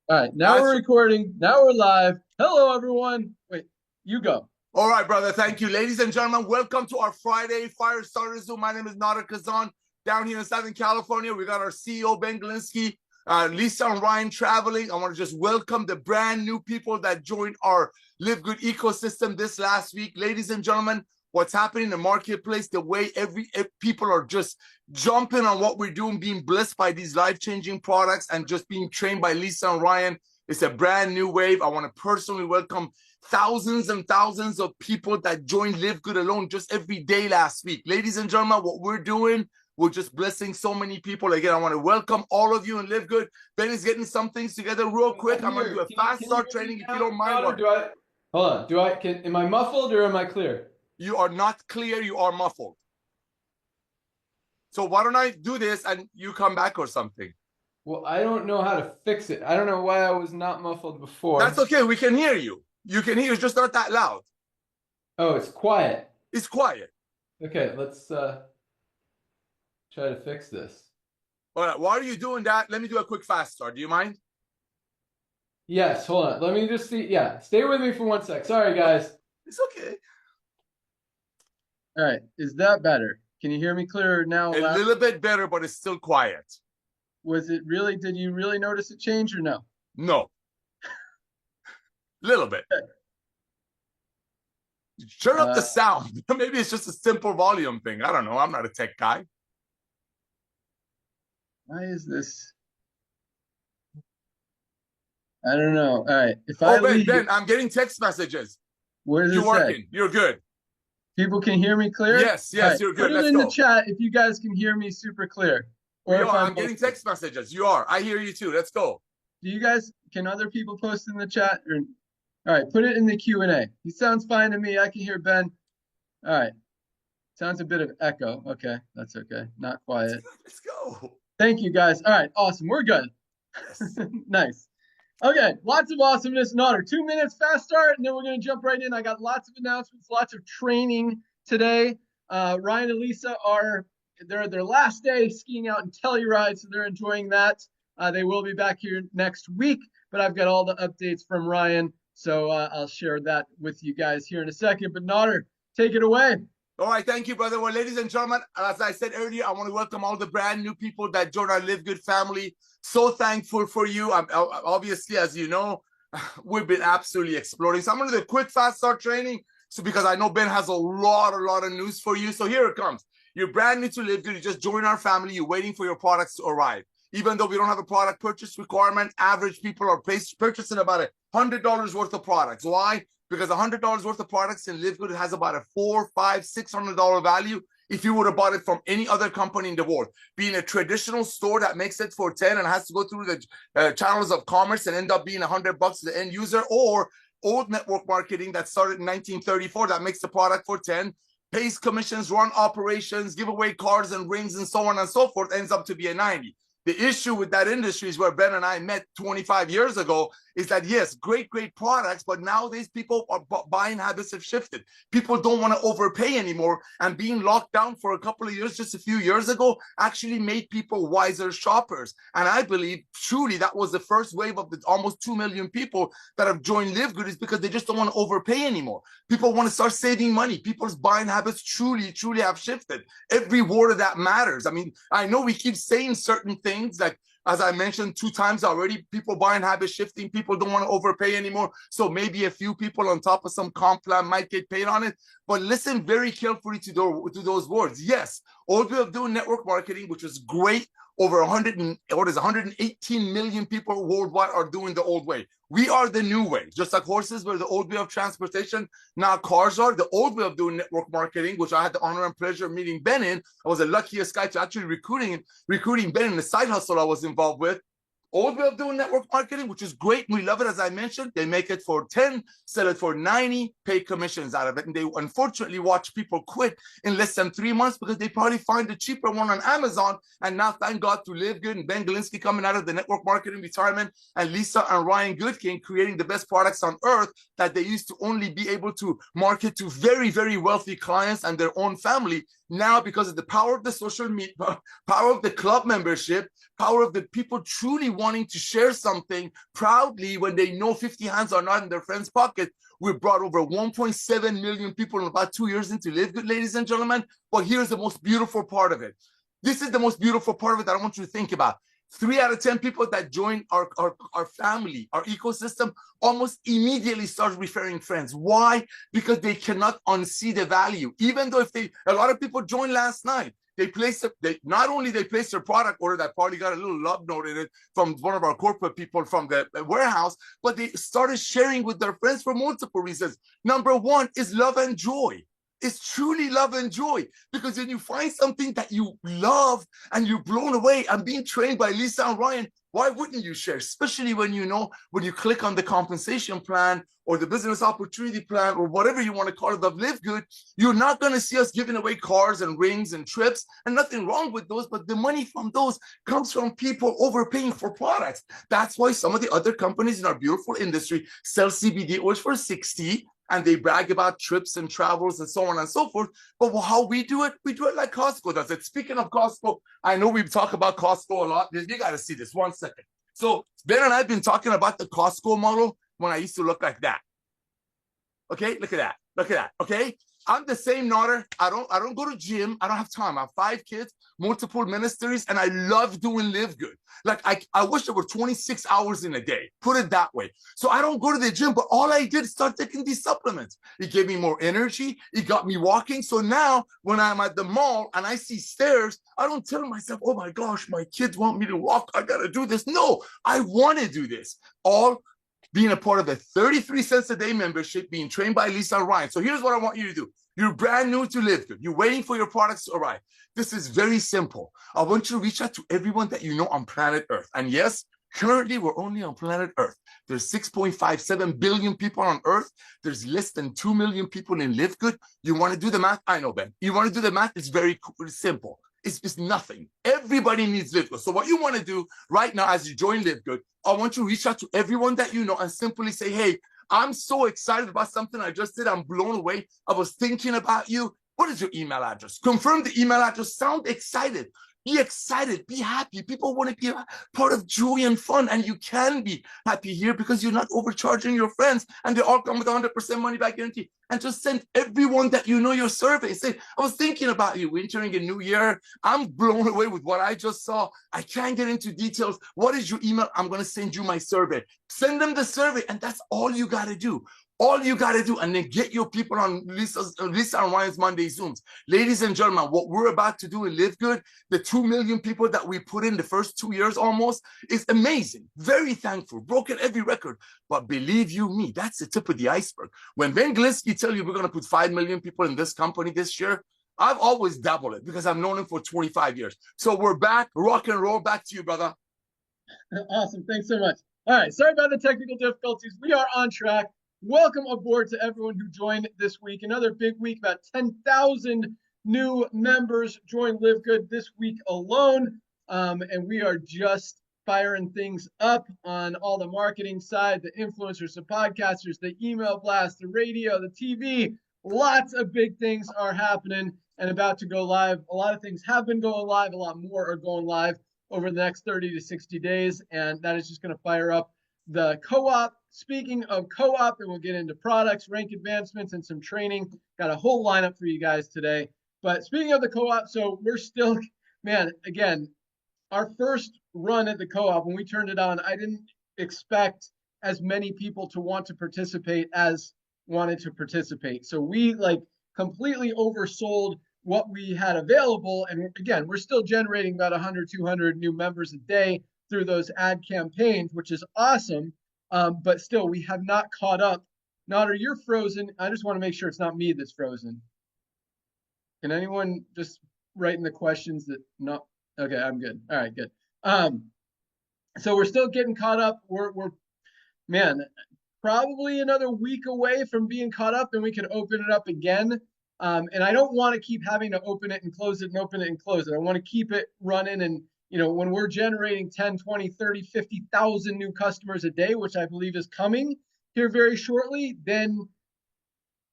All right, now That's we're recording. Now we're live. Hello, everyone. Wait, you go. all right, brother. Thank you. Ladies and gentlemen, welcome to our Friday Firestarter Zoom. My name is Nader Kazan. Down here in Southern California, we got our CEO Ben Glinsky, Lisa and Ryan traveling. I want to just welcome the brand new people that joined our Live Good ecosystem this last week. Ladies and gentlemen, what's happening in the marketplace, the way every people are just jumping on what we're doing, being blessed by these life-changing products and just being trained by Lisa and Ryan. It's a brand new wave. I want to personally welcome thousands and thousands of people that joined Live Good alone just every day last week. Ladies and gentlemen, what we're doing, we're just blessing so many people. Again, I want to welcome all of you and Live Good. Ben is getting some things together real quick. I'm going to do a fast Can you start hear me training if you now? don't mind. Or What? do I? Hold on. Am I muffled or am I clear? You are not clear. You are muffled. So why don't I do this and you come back or something? Well, I don't know how to fix it. I don't know why I was not muffled That's before. okay. We can hear you. You can hear. It's just not that loud. Oh, it's quiet. It's quiet. Okay, let's try to fix this. All right. While you doing that, let me do a quick fast start. Do you mind? Yes, hold on. Let me just see. Yeah, stay with me for 1 sec. Sorry, guys. It's okay. All right, is that better? Can you hear me clearer now? A little bit better, but it's still quiet. Was it really? Did you really notice a change or no? No. Little bit. Turn up the sound. Maybe it's just a simple volume thing. I don't know. I'm not a tech guy. Why is this? I don't know. All right. If I Oh, Ben, leave, Ben, I'm getting text messages. what does You're it say? working. You're good. People can hear me clear? Yes, All yes, right. you're Put good. it Let's in the go. chat if you guys can hear me super clear. We Or if are. I'm I'm getting muffled. text messages. You are. I hear you too. Let's go. Do you guys, can other people post in the chat? Or, all right, put it in the Q&A. He sounds fine to me. I can hear Ben. All right. Sounds a bit of echo. Okay, that's okay. Not quiet. Let's go. Thank you, guys. All right, awesome. We're good. Yes. Nice. Okay, lots of awesomeness. Nader, 2 minutes fast start, and then we're going to jump right in. I got lots of announcements, lots of training today. Ryan and Lisa they're their last day skiing out in Telluride, so they're enjoying that. They will be back here next week, but I've got all the updates from Ryan, so I'll share that with you guys here in a second. But Nader, take it away. All right, thank you, brother. Well, ladies and gentlemen, as I said earlier, I want to welcome all the brand new people that joined our Live Good family. So thankful for you. Obviously, as you know, we've been absolutely exploding. So I'm going to do a quick fast start training. So because I know Ben has a lot of news for you. So here it comes. You're brand new to Live Good. You just joined our family. You're waiting for your products to arrive. Even though we don't have a product purchase requirement, average people are purchasing about $100 worth of products. Why? Because $100 worth of products in Live Good has about a $400, $500, $600 value if you would have bought it from any other company in the world. Being a traditional store that makes it for 10 and has to go through the channels of commerce and end up being $100 to the end user, or old network marketing that started in 1934 that makes the product for 10, pays commissions, run operations, give away cards and rings and so on and so forth, ends up to be a 90. The issue with that industry is where Ben and I met 25 years ago is that, yes, great products, but nowadays people are buying habits have shifted. People don't want to overpay anymore, and being locked down for a couple of years, just a few years ago, actually made people wiser shoppers. And I believe truly that was the first wave of the almost 2 million people that have joined Live Good is because they just don't want to overpay anymore. People want to start saving money. People's buying habits truly have shifted. Every word of that matters. I mean, I know we keep saying certain things like, as I mentioned 2 times already, people buying habit shifting, people don't want to overpay anymore. So maybe a few people on top of some comp plan might get paid on it. But listen very carefully to those words. Yes, old way of doing network marketing, which was great. Over 118 million people worldwide are doing the old way. We are the new way. Just like horses were the old way of transportation, now cars are. The old way of doing network marketing, which I had the honor and pleasure of meeting Ben in. I was the luckiest guy to actually recruiting Ben in the side hustle I was involved with. Old way of doing network marketing, which is great. We love it, as I mentioned. They make it for 10, sell it for 90, pay commissions out of it. And they unfortunately watch people quit in less than 3 months because they probably find a cheaper one on Amazon. And now, thank God, to Live Good and Ben Glinsky coming out of the network marketing retirement, and Lisa and Ryan Goodkin creating the best products on earth that they used to only be able to market to very wealthy clients and their own family. Now, because of the power of the social media, power of the club membership, power of the people truly want wanting to share something proudly when they know 50 hands are not in their friend's pocket. We brought over 1.7 million people in about 2 years into Live Good, ladies and gentlemen. But here's the most beautiful part of it. This is the most beautiful part of it that I want you to think about. 3 out of 10 people that join our family, our ecosystem, almost immediately start referring friends. Why? Because they cannot unsee the value. Even though a lot of people joined last night, not only they placed their product order that probably got a little love note in it from one of our corporate people from the warehouse, but they started sharing with their friends for multiple reasons. Number one is love and joy. It's truly love and joy, because when you find something that you love and you're blown away and being trained by Lisa and Ryan, why wouldn't you share? Especially when you click on the compensation plan or the business opportunity plan or whatever you want to call it of Live Good, you're not going to see us giving away cars and rings and trips, and nothing wrong with those, but the money from those comes from people overpaying for products. That's why some of the other companies in our beautiful industry sell CBD oils for $60, and they brag about trips and travels and so on and so forth. But how we do it like Costco does it. Speaking of Costco, I know we talk about Costco a lot. You got to see this 1 second. So Ben and I have been talking about the Costco model when I used to look like that. Okay, look at that. Look at that. Okay, I'm the same Notter. I don't go to gym. I don't have time. I have 5 kids, multiple ministries, and I love doing Live Good. Like I wish there were 26 hours in a day. Put it that way. So I don't go to the gym, but all I did is start taking these supplements. It gave me more energy. It got me walking. So now when I'm at the mall and I see stairs, I don't tell myself, oh my gosh, my kids want me to walk. I got to do this. No, I want to do this. All being a part of the 33 cents a day membership, being trained by Lisa and Ryan. So here's what I want you to do. You're brand new to Live Good. You're waiting for your products to arrive. This is very simple. I want you to reach out to everyone that you know on planet Earth. And yes, currently we're only on planet Earth. There's 6.57 billion people on Earth. There's less than 2 million people in Live Good. You want to do the math? I know, Ben. You want to do the math? It's very simple. It's nothing. Everybody needs Live Good. So what you want to do right now as you join Live Good, I want you to reach out to everyone that you know and simply say, hey, I'm so excited about something I just did. I'm blown away. I was thinking about you. What is your email address? Confirm the email address. Sound excited. Be excited. Be happy. People want to be a part of joy and fun. And you can be happy here because you're not overcharging your friends. And they all come with 100% money back guarantee. And just send everyone that you know your survey. Say, I was thinking about you. We're entering a new year. I'm blown away with what I just saw. I can't get into details. What is your email? I'm going to send you my survey. Send them the survey. And that's all you got to do. All you got to do, and then get your people on Lisa and Ryan's Monday Zooms. Ladies and gentlemen, what we're about to do in Live Good, the 2 million people that we put in the first 2 years almost, is amazing. Very thankful. Broken every record. But believe you me, that's the tip of the iceberg. When Ben Glinsky tell you we're going to put 5 million people in this company this year, I've always dabbled it because I've known him for 25 years. So we're back, rock and roll. Back to you, brother. Awesome. Thanks so much. All right. Sorry about the technical difficulties. We are on track. Welcome aboard to everyone who joined this week. Another big week, about 10,000 new members joined Live Good this week alone. And we are just firing things up on all the marketing side, the influencers, the podcasters, the email blast, the radio, the TV. Lots of big things are happening and about to go live. A lot of things have been going live. A lot more are going live over the next 30 to 60 days. And that is just going to fire up the co-op. Speaking of co-op, and we'll get into products, rank advancements, and some training. Got a whole lineup for you guys today. But speaking of the co-op, so we're still, man, again, our first run at the co-op, when we turned it on, I didn't expect as many people to want to participate as wanted to participate. So we completely oversold what we had available. And again, we're still generating about 100, 200 new members a day through those ad campaigns, which is awesome. But still, we have not caught up. Nader, you're frozen. I just want to make sure it's not me that's frozen. Can anyone just write in the questions that no? Okay, I'm good. All right, good. So we're still getting caught up. We're man, probably another week away from being caught up, and we can open it up again. And I don't want to keep having to open it and close it and open it and close it. I want to keep it running. And when we're generating 10, 20, 30, 50,000 new customers a day, which I believe is coming here very shortly, then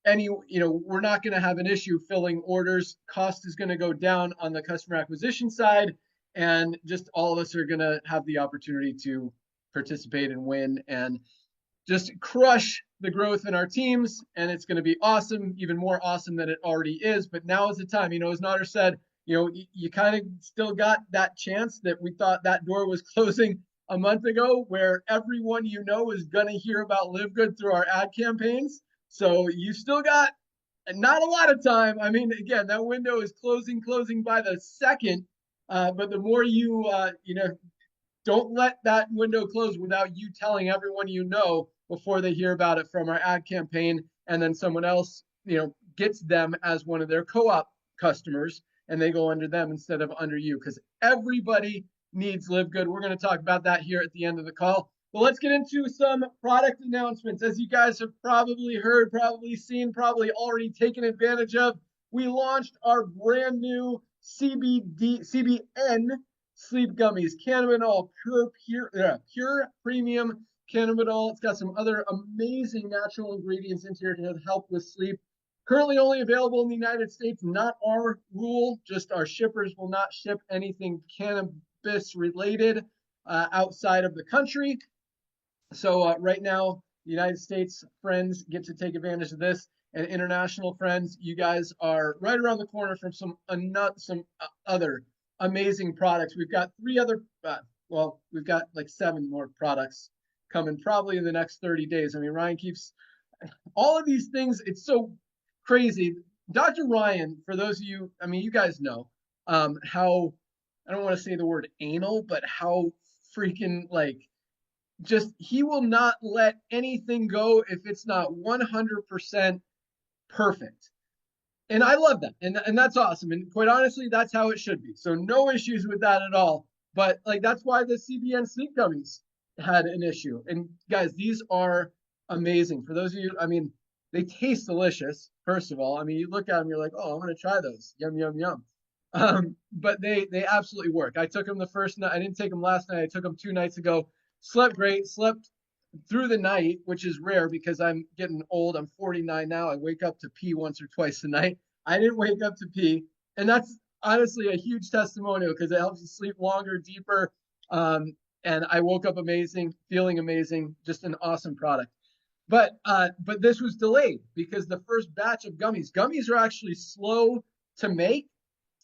we're not going to have an issue filling orders. Cost is going to go down on the customer acquisition side. and just all of us are going to have the opportunity to participate and win and just crush the growth in our teams. And it's going to be awesome, even more awesome than it already is. But now is the time, as Nader said, you kind of still got that chance that we thought that door was closing a month ago, where everyone is going to hear about Live Good through our ad campaigns. So you still got not a lot of time. I mean, again, that window is closing by the second. But the more don't let that window close without you telling everyone before they hear about it from our ad campaign, and then someone else, gets them as one of their co-op customers, and they go under them instead of under you, because everybody needs Live Good. We're going to talk about that here at the end of the call. But let's get into some product announcements. As you guys have probably heard, probably seen, probably already taken advantage of, we launched our brand new CBN sleep gummies, cannabinol, pure premium cannabinol. It's got some other amazing natural ingredients in here to help with sleep. Currently only available in the United States, not our rule, just our shippers will not ship anything cannabis related outside of the country. So right now, United States friends get to take advantage of this, and international friends, you guys are right around the corner from some other amazing products. We've got we've got like 7 more products coming probably in the next 30 days. I mean, Ryan keeps all of these things. It's so crazy. Dr. Ryan, for those of you, I mean, you guys know how, I don't want to say the word anal, but how freaking he will not let anything go if it's not 100% perfect. And I love that. And that's awesome. And quite honestly, that's how it should be. So no issues with that at all. But that's why the CBN sleep gummies had an issue. And guys, these are amazing. For those of you, I mean, they taste delicious, first of all. I mean, you look at them, you're like, oh, I'm going to try those. Yum, yum, yum. But they absolutely work. I took them the first night. I didn't take them last night. I took them 2 nights ago. Slept great, slept through the night, which is rare because I'm getting old. I'm 49 now. I wake up to pee once or twice a night. I didn't wake up to pee. And that's honestly a huge testimonial because it helps you sleep longer, deeper. And I woke up amazing, feeling amazing, just an awesome product. But this was delayed because the first batch of gummies are actually slow to make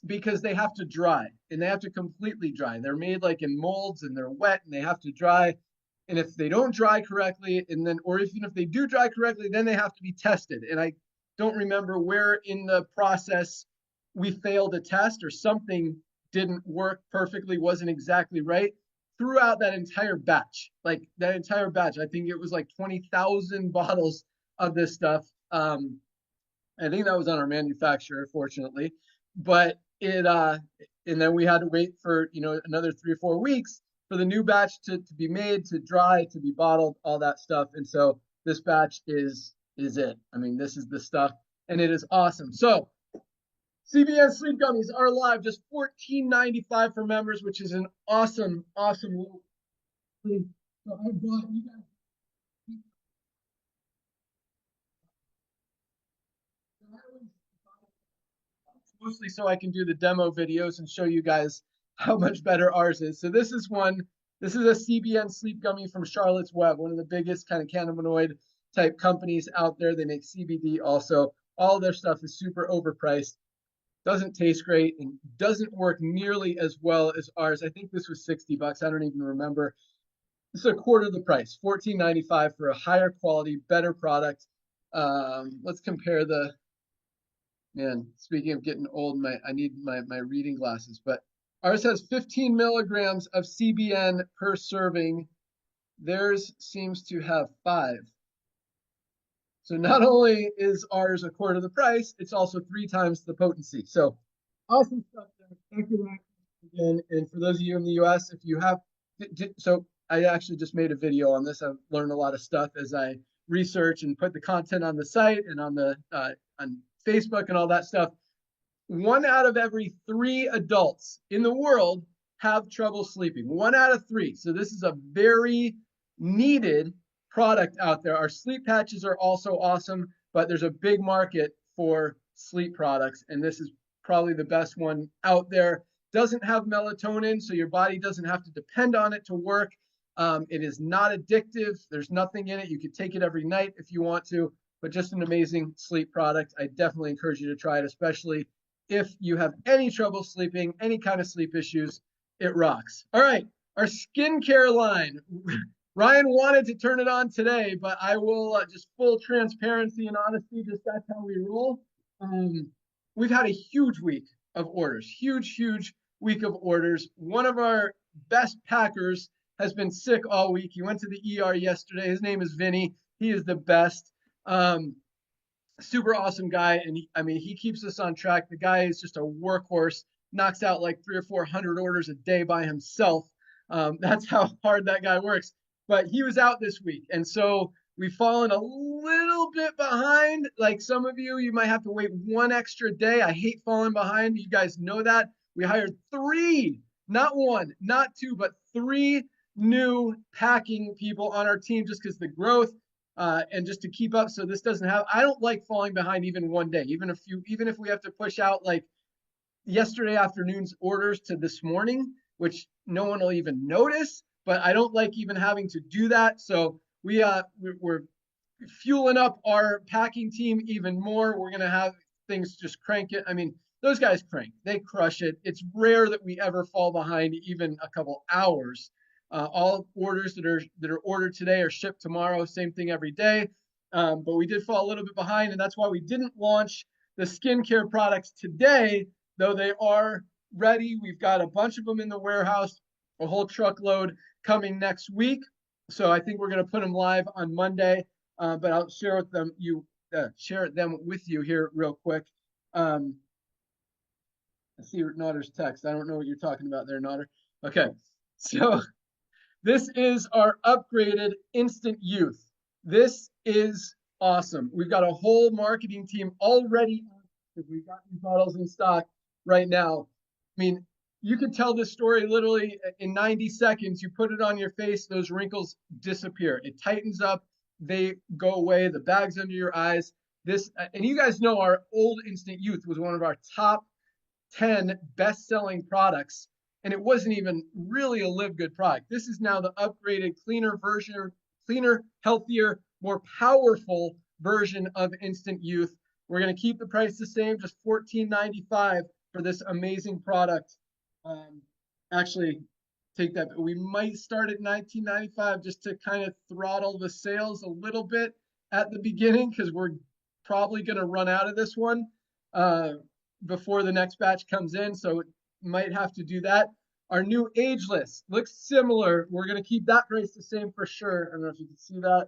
because they have to dry, and they have to completely dry. They're made in molds, and they're wet, and they have to dry. And if they don't dry correctly, or even if they do dry correctly, then they have to be tested. And I don't remember where in the process we failed a test, or something didn't work perfectly, wasn't exactly right throughout that entire batch. I think it was 20,000 bottles of this stuff. I think that was on our manufacturer, fortunately, but and then we had to wait for another 3 or 4 weeks for the new batch to be made, to dry, to be bottled, all that stuff. And so this batch is it. I mean, this is the stuff, and it is awesome. So CBN sleep gummies are live, just $14.95 for members, which is an awesome little thing. So I bought you guys. Mostly so I can do the demo videos and show you guys how much better ours is. So this is a CBN sleep gummy from Charlotte's Web, one of the biggest kind of cannabinoid type companies out there. They make CBD also. All their stuff is super overpriced, doesn't taste great, and doesn't work nearly as well as ours. I think this was $60. I don't even remember. This is a quarter of the price, $14.95 for a higher quality, better product. Let's compare the. Man, speaking of getting old, I need my reading glasses, but ours has 15 milligrams of CBN per serving. Theirs seems to have 5. So not only is ours a quarter of the price, it's also 3 times the potency. So awesome stuff there. Thank you, Ryan, again. And for those of you in the US, if you have, so I actually just made a video on this. I've learned a lot of stuff as I research and put the content on the site and on Facebook and all that stuff. 1 out of every 3 adults in the world have trouble sleeping. 1 out of 3. So this is a very needed product out there. Our sleep patches are also awesome, but there's a big market for sleep products, and this is probably the best one out there. doesn't have melatonin, so your body doesn't have to depend on it to work. It is not addictive. There's nothing in it. You could take it every night if you want to, but just an amazing sleep product. I definitely encourage you to try it, especially if you have any trouble sleeping, any kind of sleep issues. It rocks. All right, our skincare line. Ryan wanted to turn it on today, but I will just full transparency and honesty, just that's how we roll. We've had a huge week of orders, huge week of orders. One of our best packers has been sick all week. He went to the ER yesterday. His name is Vinny. He is the best. Super awesome guy. And he keeps us on track. The guy is just a workhorse, knocks out like 300 or 400 orders a day by himself. That's how hard that guy works. But he was out this week. And so we've fallen a little bit behind. Like some of you, you might have to wait one extra day. I hate falling behind. You guys know that. We hired 3, not 1, not 2, but 3 new packing people on our team just because the growth and just to keep up. So this doesn't have, I don't like falling behind even one day, even if we have to push out like yesterday afternoon's orders to this morning, which no one will even notice, but I don't like even having to do that. So we're fueling up our packing team even more. We're going to have things just crank it. I mean, those guys crank, they crush it. It's rare that we ever fall behind even a couple hours. All orders that are ordered today are shipped tomorrow. Same thing every day. But we did fall a little bit behind, and that's why we didn't launch the skincare products today, though they are ready. We've got a bunch of them in the warehouse, a whole truckload coming next week. So I think we're going to put them live on Monday. But I'll share them with you here real quick. I see Notter's text. I don't know what you're talking about there, Notter. Okay, so this is our upgraded Instant Youth. This is awesome. We've got a whole marketing team already because we've got these bottles in stock right now. I mean, you can tell this story literally in 90 seconds. You put it on your face, those wrinkles disappear. It tightens up, they go away, the bags under your eyes. And you guys know our old Instant Youth was one of our top 10 best-selling products, and it wasn't even really a LiveGood product. This is now the upgraded, cleaner version, cleaner, healthier, more powerful version of Instant Youth. We're going to keep the price the same, just $14.95 for this amazing product. Actually, take that. We might start at $19.95 just to kind of throttle the sales a little bit at the beginning because we're probably going to run out of this one before the next batch comes in. So might have to do that. Our new ageless looks similar. We're going to keep that price the same for sure. I don't know if you can see that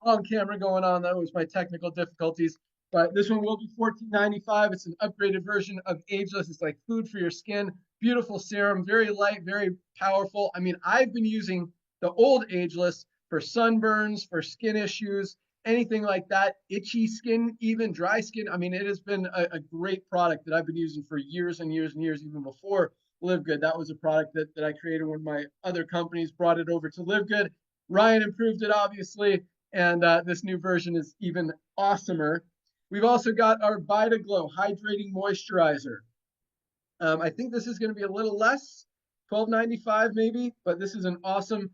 on camera going on. That was my technical difficulties. But this one will be $14.95. It's an upgraded version of ageless. It's like food for your skin. Beautiful serum, very light, very powerful. I mean, I've been using the old ageless for sunburns, for skin issues, anything like that, itchy skin, even dry skin. I mean, it has been a great product that I've been using for years and years and years, even before LiveGood. That was a product that I created when my other companies brought it over to LiveGood. Ryan improved it, obviously, and this new version is even awesomer. We've also got our VitaGlow Hydrating Moisturizer. I think this is going to be a little less, $12.95 maybe, but this is an awesome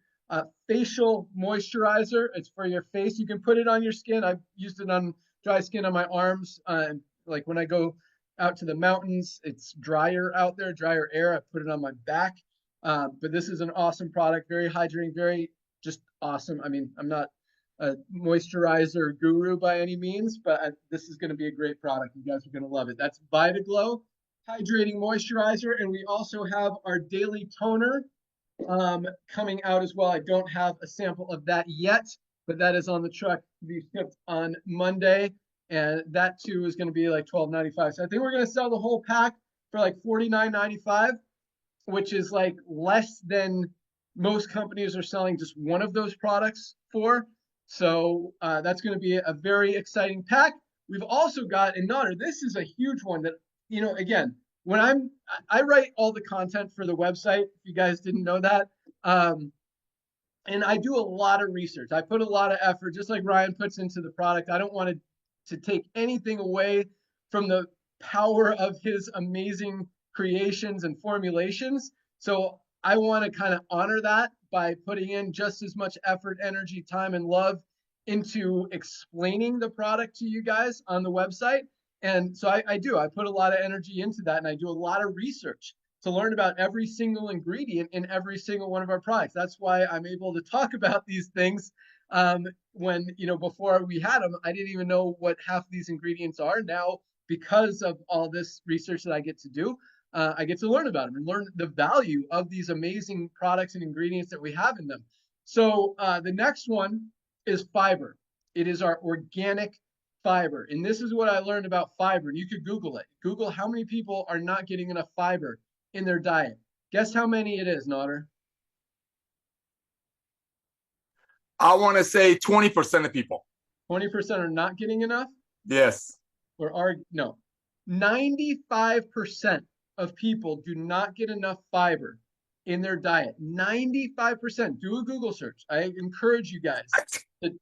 facial moisturizer. It's for your face. You can put it on your skin. I've used it on dry skin on my arms. Like when I go out to the mountains, it's drier out there, drier air. I put it on my back. But this is an awesome product, very hydrating, very just awesome. I mean, I'm not a moisturizer guru by any means, but this is going to be a great product. You guys are going to love it. That's VitaGlow Hydrating Moisturizer. And we also have our Daily Toner coming out as well. I don't have a sample of that yet, but that is on the truck to be shipped on Monday. And that too is going to be like $12.95. So I think we're going to sell the whole pack for like $49.95, which is like less than most companies are selling just one of those products for. So that's going to be a very exciting pack. We've also got, and Notter, this is a huge one that, you know, again, when I write all the content for the website, if you guys didn't know that, and I do a lot of research. I put a lot of effort, just like Ryan puts into the product. I don't want to take anything away from the power of his amazing creations and formulations. So I want to kind of honor that by putting in just as much effort, energy, time, and love into explaining the product to you guys on the website. And so I do. I put a lot of energy into that, and I do a lot of research to learn about every single ingredient in every single one of our products. That's why I'm able to talk about these things. When, before we had them, I didn't even know what half of these ingredients are. Now, because of all this research that I get to do, I get to learn about them and learn the value of these amazing products and ingredients that we have in them. So the next one is fiber. It is our organic fiber. And this is what I learned about fiber. And you could Google it. Google how many people are not getting enough fiber in their diet. Guess how many it is, Nader? I want to say 20% of people. 20% are not getting enough? Yes. Or are, no. 95% of people do not get enough fiber in their diet. 95%. Do a Google search. I encourage you guys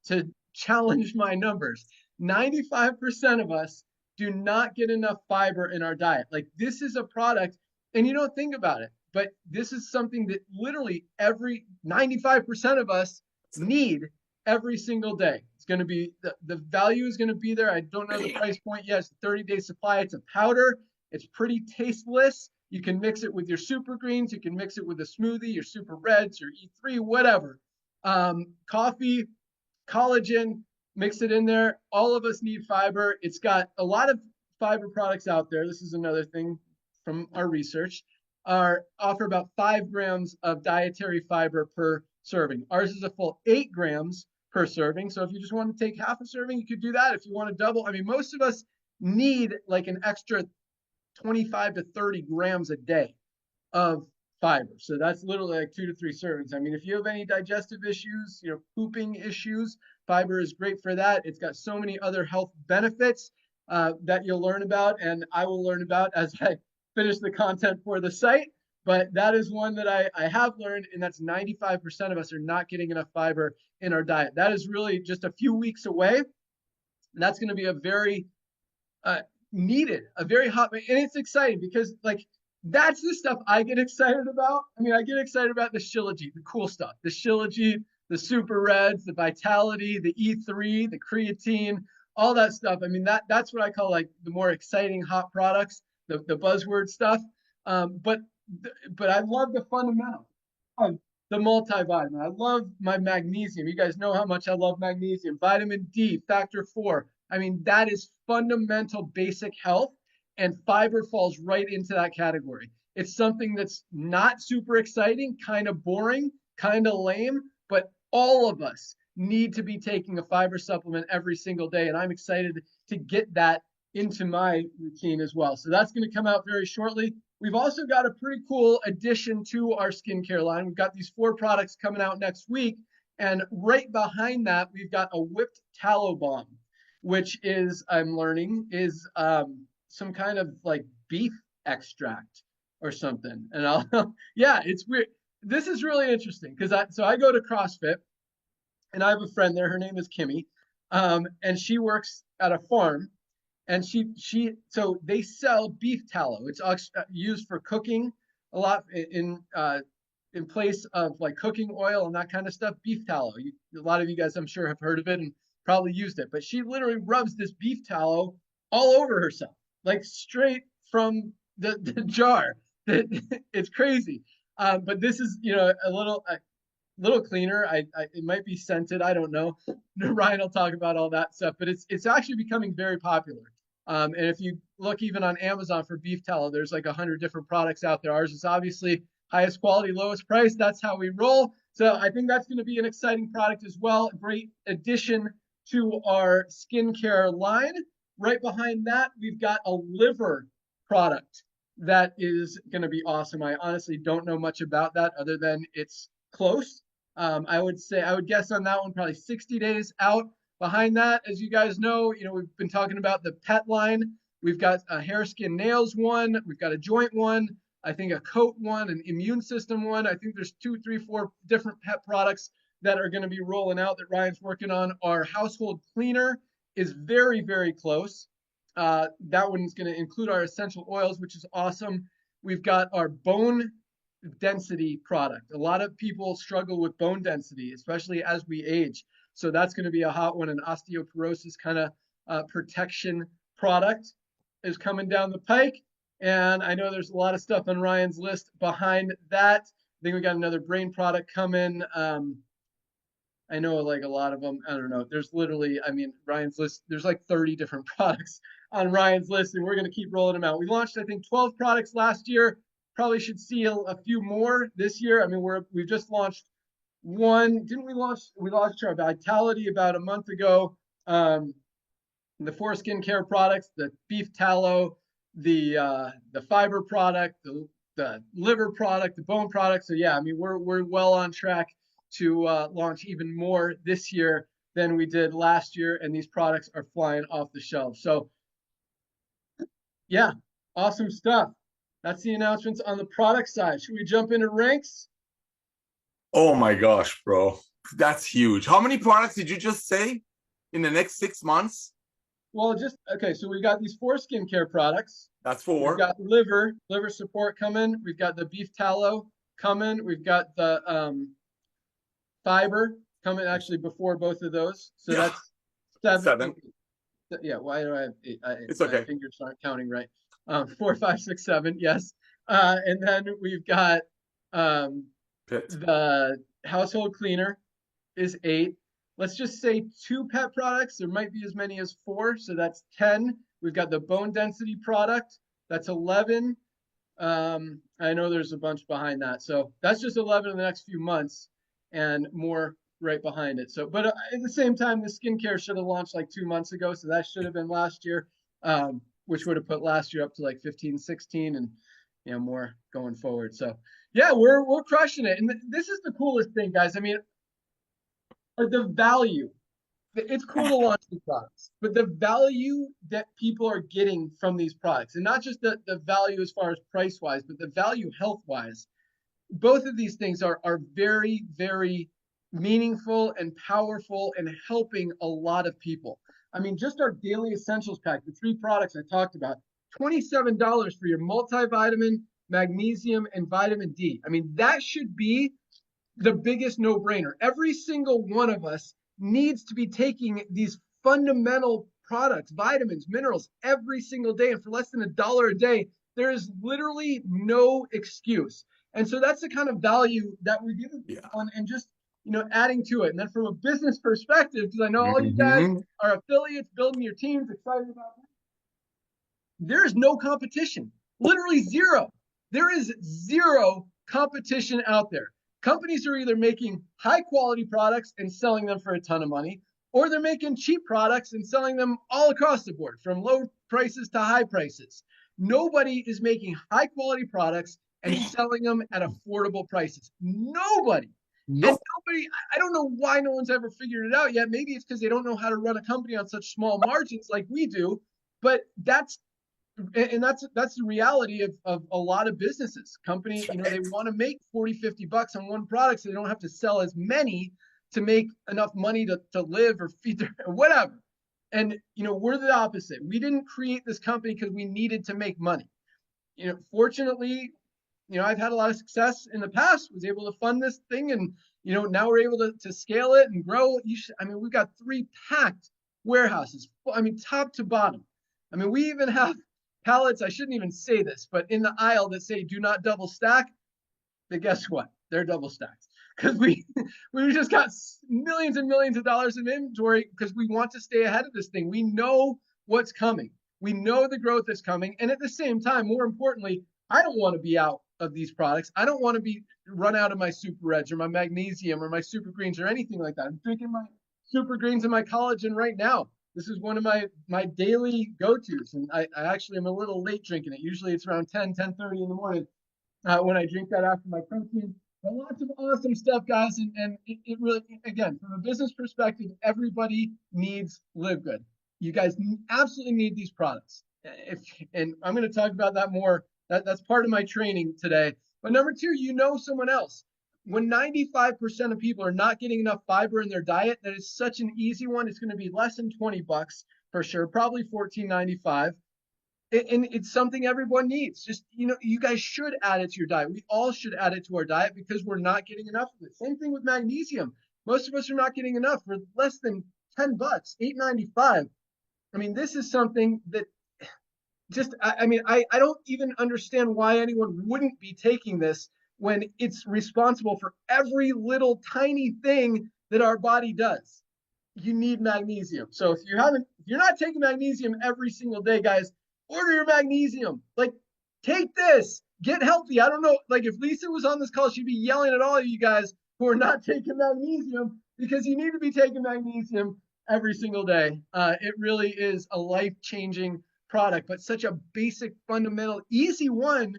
to challenge my numbers. 95% of us do not get enough fiber in our diet. Like, this is a product, and you don't think about it, but this is something that literally every 95% of us need every single day. It's going to be, the value is going to be there. I don't know the price point yet. It's a 30-day supply. It's a powder. It's pretty tasteless. You can mix it with your super greens. You can mix it with a smoothie, your super reds, your E3, whatever. Coffee, collagen, mix it in there. All of us need fiber. It's got a lot of fiber products out there. This is another thing from our research. Offer about 5 grams of dietary fiber per serving. Ours is a full 8 grams per serving. So if you just want to take half a serving, you could do that. If you want to double, I mean, most of us need like an extra 25 to 30 grams a day of fiber. So that's literally like 2 to 3 servings. I mean, if you have any digestive issues, pooping issues, fiber is great for that. It's got so many other health benefits that you'll learn about, and I will learn about as I finish the content for the site. But that is one that I have learned, and that's 95% of us are not getting enough fiber in our diet. That is really just a few weeks away. And that's going to be a very needed, a very hot, and it's exciting because like that's the stuff I get excited about. I mean, I get excited about the Shilajit, the cool stuff, the Shilajit, the super reds, the vitality, the E3, the creatine, all that stuff. I mean, that's what I call like the more exciting hot products, the buzzword stuff. But I love the fundamental. The multivitamin. I love my magnesium. You guys know how much I love magnesium. Vitamin D, factor 4. I mean, that is fundamental basic health, and fiber falls right into that category. It's something that's not super exciting, kind of boring, kind of lame, but all of us need to be taking a fiber supplement every single day, and I'm excited to get that into my routine as well. So that's going to come out very shortly. We've also got a pretty cool addition to our skincare line. We've got these 4 products coming out next week, and right behind that, we've got a whipped tallow balm, which is, I'm learning, is some kind of like beef extract or something. And yeah, it's weird. This is really interesting because I go to CrossFit, and I have a friend there. Her name is Kimmy, and she works at a farm. And so they sell beef tallow. It's used for cooking a lot in place of like cooking oil and that kind of stuff. Beef tallow. A lot of you guys, I'm sure, have heard of it and probably used it. But she literally rubs this beef tallow all over herself, like straight from the jar. It's crazy. But this is, a little cleaner. It might be scented. I don't know. Ryan will talk about all that stuff, but it's actually becoming very popular. And if you look even on Amazon for beef tallow, there's like 100 different products out there. Ours is obviously highest quality, lowest price. That's how we roll. So I think that's going to be an exciting product as well. A great addition to our skincare line. Right behind that, we've got a liver product that is going to be awesome. I honestly don't know much about that other than it's close. I would guess on that one, probably 60 days out. Behind that, as you guys know, we've been talking about the pet line. We've got a hair, skin, nails one. We've got a joint one. I think a coat one, an immune system one. I think there's 2, 3, 4 different pet products that are going to be rolling out that Ryan's working on. Our household cleaner is very, very close. That one's going to include our essential oils, which is awesome. we've got our bone density product. A lot of people struggle with bone density, especially as we age. So that's going to be a hot one. An osteoporosis kind of protection product is coming down the pike. And I know there's a lot of stuff on Ryan's list behind that. I think we got another brain product coming. I know like a lot of them. I don't know. There's literally, I mean, Ryan's list, there's like 30 different products on Ryan's list, and we're going to keep rolling them out. We launched, I think, 12 products last year. Probably should see a few more this year. I mean, we've just launched one. Didn't we launch? We launched our Vitality about a month ago. The 4 skincare products, the beef tallow, the fiber product, the liver product, the bone product. So yeah, I mean, we're well on track to launch even more this year than we did last year, and these products are flying off the shelf. So yeah, awesome stuff. That's the announcements on the product side. Should we jump into ranks? Oh my gosh, bro. That's huge. How many products did you just say in the next 6 months? Well, okay, so we got these 4 skincare products. That's 4. We've got liver support coming. We've got the beef tallow coming. We've got the fiber coming actually before both of those. So yeah. That's 7. Yeah, why do I have 8? It's okay. My fingers aren't counting right. 4, 5, 6, 7, yes. And then we've got the household cleaner is 8. Let's just say 2 pet products. There might be as many as 4, so that's 10. We've got the bone density product. That's 11. I know there's a bunch behind that. So that's just 11 in the next few months and more right behind it. So, but at the same time, the skincare should have launched like 2 months ago. So that should have been last year, which would have put last year up to like 15, 16 and, you know, more going forward. So yeah, we're crushing it. And this is the coolest thing, guys. I mean, the value. It's cool to launch these products, but the value that people are getting from these products, and not just the value as far as price wise, but the value health wise, both of these things are very, very meaningful and powerful and helping a lot of people. I mean, just our daily essentials pack, the 3 products I talked about, $27 for your multivitamin, magnesium, and vitamin D. I mean, that should be the biggest no-brainer. Every single one of us needs to be taking these fundamental products, vitamins, minerals, every single day. And for less than $1 a day, there is literally no excuse. And so that's the kind of value that we give on, and just, you know, adding to it. And then from a business perspective, because I know all you guys are affiliates, building your teams, excited about that. There's no competition, literally zero. There is zero competition out there. Companies are either making high quality products and selling them for a ton of money, or they're making cheap products and selling them all across the board, from low prices to high prices. Nobody is making high quality products and selling them at affordable prices. Nobody. Nope. And nobody, I don't know why no one's ever figured it out yet. Maybe it's because they don't know how to run a company on such small margins like we do, but that's the reality of a lot of businesses. Companies, you know, they want to make 40, 50 bucks on one product so they don't have to sell as many to make enough money to live or feed their whatever. And, you know, we're the opposite. We didn't create this company because we needed to make money. You know, fortunately, you know, I've had a lot of success in the past, was able to fund this thing, and, you know, now we're able to scale it and grow. I mean, we've got 3 packed warehouses. I mean, top to bottom. I mean, we even have pallets, I shouldn't even say this, but in the aisle that say do not double stack. But guess what? They're double stacked, because we just got millions and millions of dollars in inventory because we want to stay ahead of this thing. We know what's coming. We know the growth is coming. And at the same time, more importantly, I don't want to be out of these products. I don't want to be run out of my Super Reds or my magnesium or my Super Greens or anything like that. I'm drinking my Super Greens and my collagen right now. This is one of my daily go-tos, and I actually am a little late drinking it. Usually it's around 10:30 in the morning when I drink that after my protein. But lots of awesome stuff, guys, and it really, again, from a business perspective, everybody needs LiveGood. You guys absolutely need these products. And I'm going to talk about that more. That's part of my training today. But number 2, you know someone else. When 95% of people are not getting enough fiber in their diet, that is such an easy one. It's going to be less than 20 bucks for sure, probably $14.95. And it's something everyone needs. Just, you guys should add it to your diet. We all should add it to our diet because we're not getting enough of it. Same thing with magnesium. Most of us are not getting enough for less than $10, $8.95. I mean, this is something that just, I don't even understand why anyone wouldn't be taking this when it's responsible for every little tiny thing that our body does. You need magnesium. So if you're not taking magnesium every single day, guys, order your magnesium. Like, take this, get healthy. I don't know, like if Lisa was on this call, she'd be yelling at all of you guys who are not taking magnesium, because you need to be taking magnesium every single day. It really is a life-changing product, but such a basic, fundamental, easy one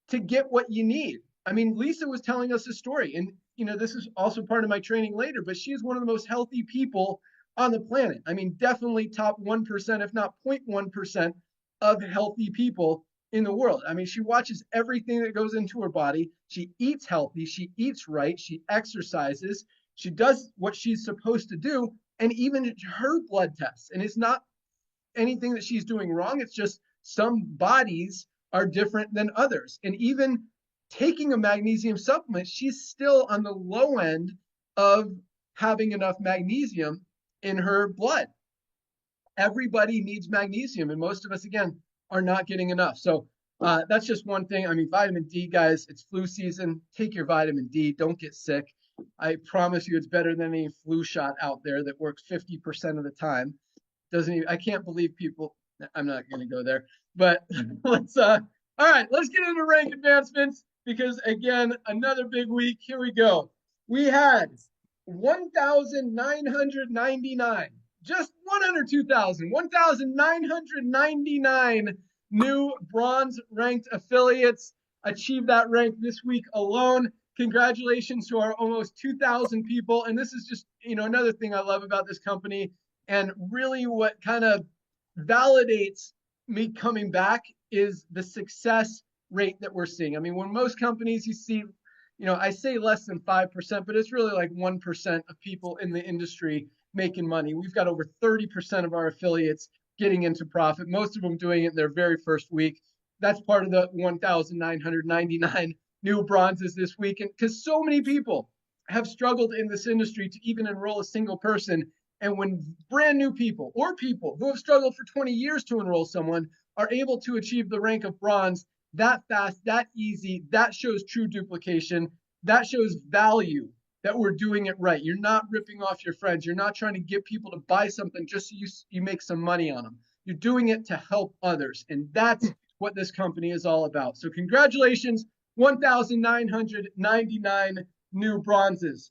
to get what you need. I mean, Lisa was telling us a story, and this is also part of my training later, but she is one of the most healthy people on the planet. I mean, definitely top 1%, if not 0.1% of healthy people in the world. I mean, she watches everything that goes into her body. She eats healthy, she eats right, she exercises, she does what she's supposed to do, and even her blood tests. And it's not anything that she's doing wrong. It's just some bodies are different than others. And even taking a magnesium supplement, she's still on the low end of having enough magnesium in her blood. Everybody needs magnesium, and most of us, again, are not getting enough. So that's just one thing. I mean, vitamin D, guys, it's flu season. Take your vitamin D. Don't get sick. I promise you it's better than any flu shot out there that works 50% of the time. I can't believe people, I'm not going to go there, but all right, let's get into rank advancements, because again, another big week. Here we go. We had 1,999, just one under 2,000, 1,999 new bronze ranked affiliates achieved that rank this week alone. Congratulations to our almost 2,000 people. And this is just, another thing I love about this company, and really what kind of validates me coming back is the success rate that we're seeing. I mean, when most companies you see, I say less than 5%, but it's really like 1% of people in the industry making money. We've got over 30% of our affiliates getting into profit, most of them doing it in their very first week. That's part of the 1,999 new bronzes this week. And because so many people have struggled in this industry to even enroll a single person. And when brand new people or people who have struggled for 20 years to enroll someone are able to achieve the rank of bronze that fast, that easy, that shows true duplication. That shows value, that we're doing it right. You're not ripping off your friends. You're not trying to get people to buy something just so you make some money on them. You're doing it to help others. And that's what this company is all about. So congratulations, 1,999 new bronzes.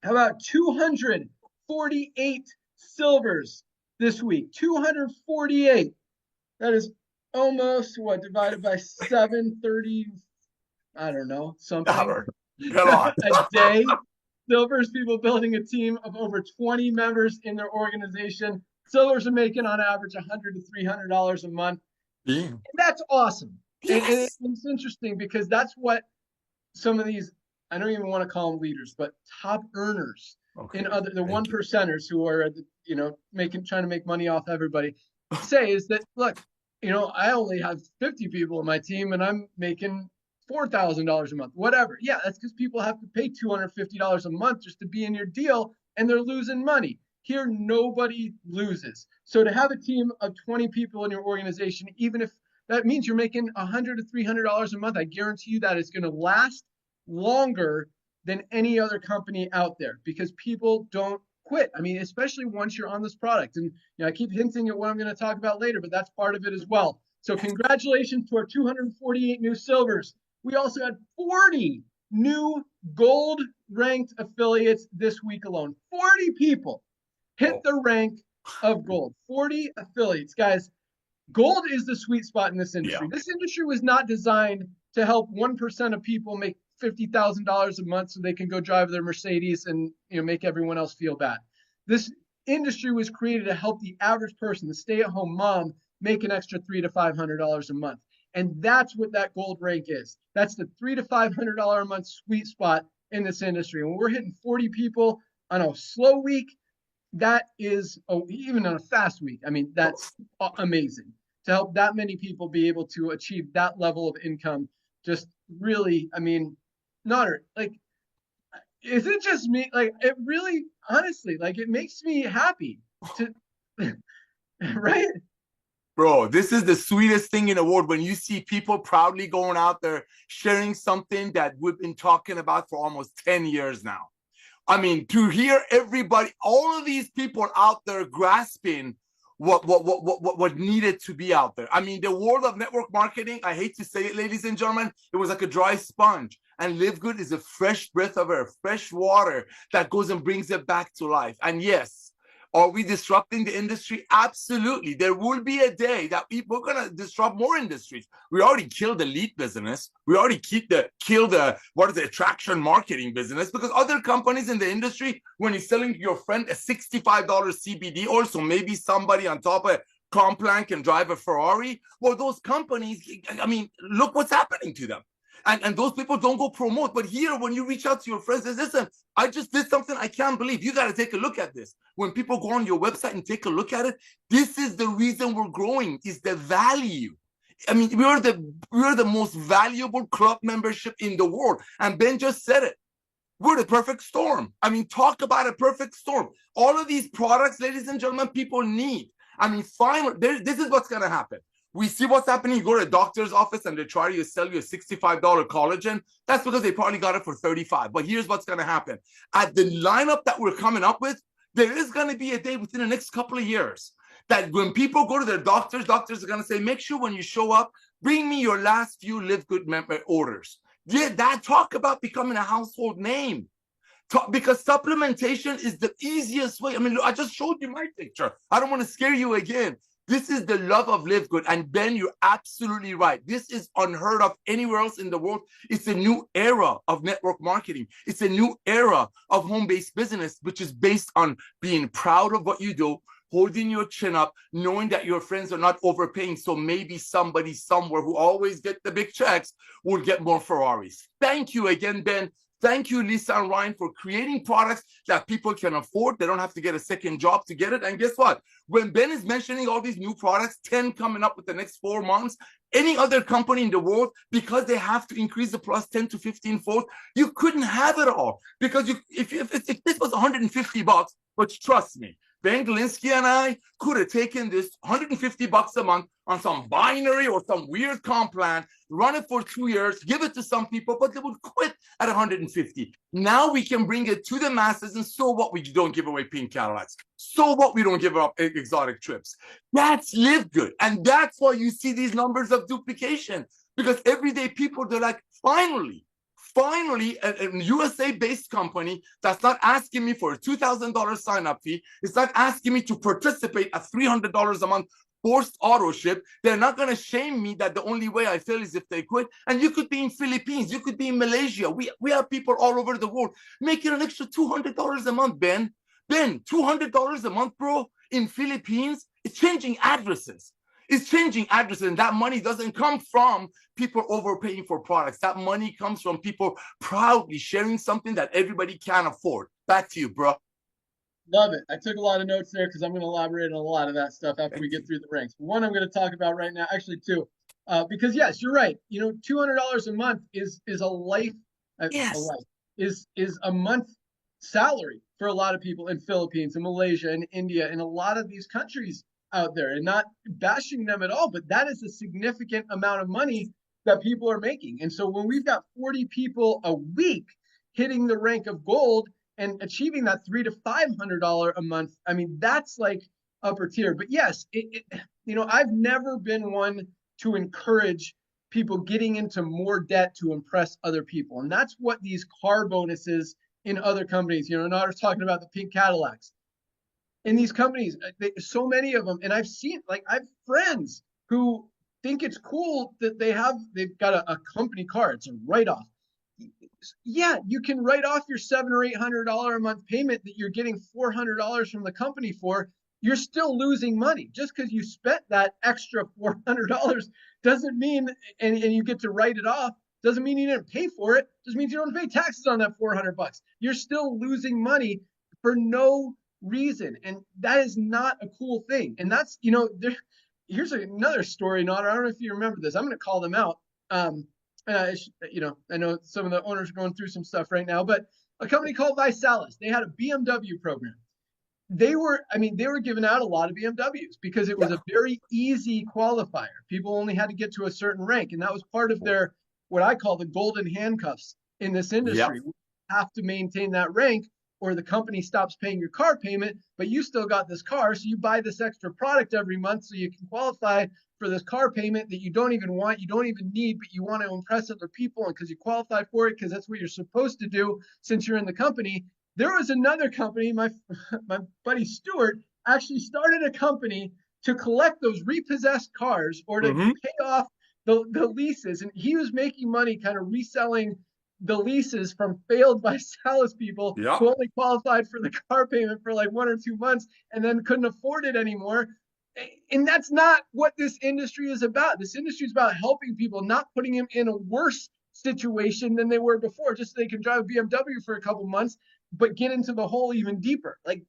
How about 248 silvers this week? 248. That is almost what, divided by 730, I don't know, something. A day. Silvers, people building a team of over 20 members in their organization. Silvers are making on average $100 to $300 a month. Yeah. And that's awesome. Yes. And it's interesting because that's what some of these, I don't even want to call them leaders, but top earners in the one percenters who are, trying to make money off everybody say is that, look, I only have 50 people in my team and I'm making $4,000 a month, whatever. Yeah, that's because people have to pay $250 a month just to be in your deal, and they're losing money. Here, nobody loses. So to have a team of 20 people in your organization, even if that means you're making $100 to $300 a month, I guarantee you that it's going to last longer than any other company out there, because people don't quit. I mean, especially once you're on this product. And I keep hinting at what I'm going to talk about later, but that's part of it as well. So congratulations to our 248 new silvers. We also had 40 new gold ranked affiliates this week alone. 40 people hit the rank of gold. 40 affiliates. Guys, gold is the sweet spot in this industry. Yeah. This industry was not designed to help 1% of people make $50,000 a month so they can go drive their Mercedes and make everyone else feel bad. This industry was created to help the average person, the stay-at-home mom, make an extra $300 to $500 a month. And that's what that gold rank is. That's the $300 to $500 a month sweet spot in this industry. When we're hitting 40 people on a slow week, that is, even on a fast week, I mean, that's amazing. to help that many people be able to achieve that level of income. Just really, I mean, not like, is it just me? Like, it really, honestly, like, it makes me happy to, right? Bro, this is the sweetest thing in the world when you see people proudly going out there sharing something that we've been talking about for almost 10 years now. I mean, to hear everybody, all of these people out there grasping what needed to be out there. I mean, the world of network marketing, I hate to say it, ladies and gentlemen, it was like a dry sponge. And Live Good is a fresh breath of air, fresh water that goes and brings it back to life. And yes, are we disrupting the industry? Absolutely. There will be a day that we're going to disrupt more industries. We already killed the lead business. We already killed the attraction marketing business, because other companies in the industry, when you're selling your friend a $65 CBD oil, so maybe somebody on top of Complan can drive a Ferrari. Well, those companies, I mean, look what's happening to them. And those people don't go promote. But here, when you reach out to your friends, says, listen, I just did something I can't believe. You got to take a look at this. When people go on your website and take a look at it, this is the reason we're growing, is the value. I mean, we're the most valuable club membership in the world. And Ben just said it. We're the perfect storm. I mean, talk about a perfect storm. All of these products, ladies and gentlemen, people need. I mean, finally, this is what's going to happen. We see what's happening. You go to a doctor's office and they try to sell you a $65 collagen. That's because they probably got it for $35. But here's what's going to happen. At the lineup that we're coming up with, there is going to be a day within the next couple of years that when people go to their doctors are going to say, make sure when you show up, bring me your last few Live Good member orders. Yeah, that talk about becoming a household name. Because supplementation is the easiest way. I mean, look, I just showed you my picture. I don't want to scare you again. This is the love of Live Good. And Ben, you're absolutely right. This is unheard of anywhere else in the world. It's a new era of network marketing. It's a new era of home-based business, which is based on being proud of what you do, holding your chin up, knowing that your friends are not overpaying. So maybe somebody somewhere who always get the big checks will get more Ferraris. Thank you again, Ben. Thank you, Lisa and Ryan, for creating products that people can afford. They don't have to get a second job to get it. And guess what? When Ben is mentioning all these new products, 10 coming up with the next 4 months, any other company in the world, because they have to increase the plus 10 to 15 fold, you couldn't have it all. Because if this was $150, but trust me, Ben Glinsky and I could have taken this $150 a month on some binary or some weird comp plan, run it for 2 years, give it to some people, but they would quit at 150. Now we can bring it to the masses, and so what, we don't give away pink Cadillacs. So what, we don't give up exotic trips. That's Live Good. And that's why you see these numbers of duplication, because everyday people, they're like, finally, a USA-based company that's not asking me for a $2,000 sign-up fee. It's not asking me to participate at $300 a month forced auto ship. They're not going to shame me that the only way I fail is if they quit. And you could be in Philippines. You could be in Malaysia. We have people all over the world making an extra $200 a month, Ben. Ben, $200 a month, bro, in Philippines. It's changing addresses. It's changing addresses, and that money doesn't come from people overpaying for products. That money comes from people proudly sharing something that everybody can afford. Back to you, bro. Love it. I took a lot of notes there because I'm going to elaborate on a lot of that stuff after we get through the ranks. One I'm going to talk about right now, actually two, because yes, you're right. You know, $200 a month is a life, Yes. a life is a month salary for a lot of people in Philippines and Malaysia and India and a lot of these countries out there, and not bashing them at all, but that is a significant amount of money that people are making. And so when we've got 40 people a week hitting the rank of gold and achieving that $300 to $500 a month, I mean, that's like upper tier. But yes, you know, I've never been one to encourage people getting into more debt to impress other people. And that's what these car bonuses in other companies, you know, not talking about the pink Cadillacs. In these companies, so many of them, and I've seen, like, I have friends who think it's cool that they've got a company car. It's a write-off. Yeah, you can write off your $700 or $800 a month payment that you're getting $400 from the company for. You're still losing money just because you spent that extra $400 doesn't mean, and you get to write it off, doesn't mean you didn't pay for it. Just means you don't pay taxes on that $400. You're still losing money for no reason, and that is not a cool thing. And that's, you know, here's another story, Nod. I don't know if you remember this. I'm going to call them out. And I know some of the owners are going through some stuff right now, but a company called Visalis, they had a BMW program. They were giving out a lot of BMWs because it was a very easy qualifier. People only had to get to a certain rank, and that was part of their, what I call the golden handcuffs in this industry. You have to maintain that rank or the company stops paying your car payment, but you still got this car, so you buy this extra product every month so you can qualify for this car payment that you don't even want, you don't even need, but you want to impress other people, and because you qualify for it because that's what you're supposed to do since you're in the company. There was another company, my buddy Stuart actually started a company to collect those repossessed cars or to pay off the leases. And he was making money kind of reselling the leases from failed Visalis people who only qualified for the car payment for like 1 or 2 months and then couldn't afford it anymore. And that's not what this industry is about. This industry is about helping people, not putting them in a worse situation than they were before, just so they can drive a BMW for a couple months, but get into the hole even deeper. Like,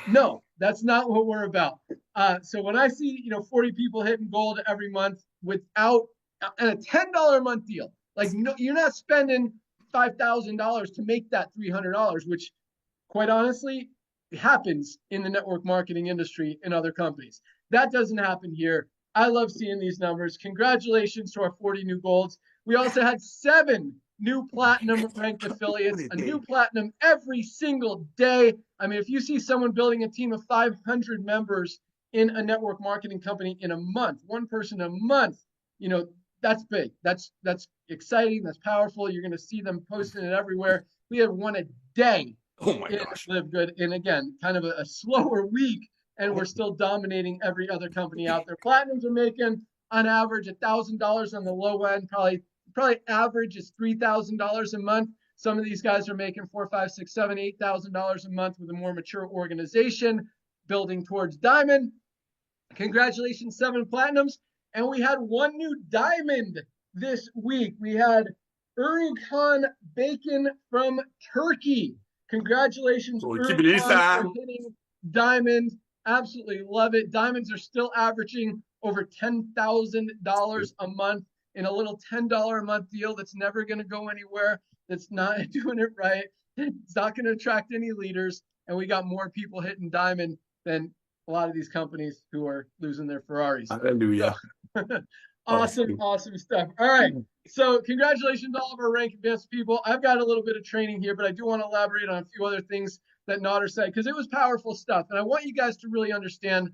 no, that's not what we're about. So when I see, 40 people hitting gold every month without a $10 a month deal, like, no, you're not spending $5,000 to make that $300, which quite honestly happens in the network marketing industry in other companies. That doesn't happen here. I love seeing these numbers. Congratulations to our 40 new golds. We also had 7 new platinum ranked affiliates, a new platinum every single day. I mean, if you see someone building a team of 500 members in a network marketing company in a month, one person a month, that's big. That's exciting. That's powerful. You're going to see them posting it everywhere. We have one a day. Oh my gosh. Live Good. And again, kind of a slower week, and we're still dominating every other company out there. Platinums are making on average $1,000 on the low end, probably average is $3,000 a month. Some of these guys are making $4,000, $5,000, $6,000, $7,000, $8,000 a month with a more mature organization building towards diamond. Congratulations, 7 platinums. And we had 1 new diamond this week. We had Urukhan Bacon from Turkey. Congratulations, Urukhan, for hitting diamond. Absolutely love it. Diamonds are still averaging over $10,000 a month in a little $10 a month deal that's never going to go anywhere, that's not doing it right. It's not going to attract any leaders. And we got more people hitting diamond than a lot of these companies who are losing their Ferraris. Hallelujah. So, awesome stuff. All right. So congratulations to all of our rank advanced people. I've got a little bit of training here, but I do want to elaborate on a few other things that Nader said, because it was powerful stuff. And I want you guys to really understand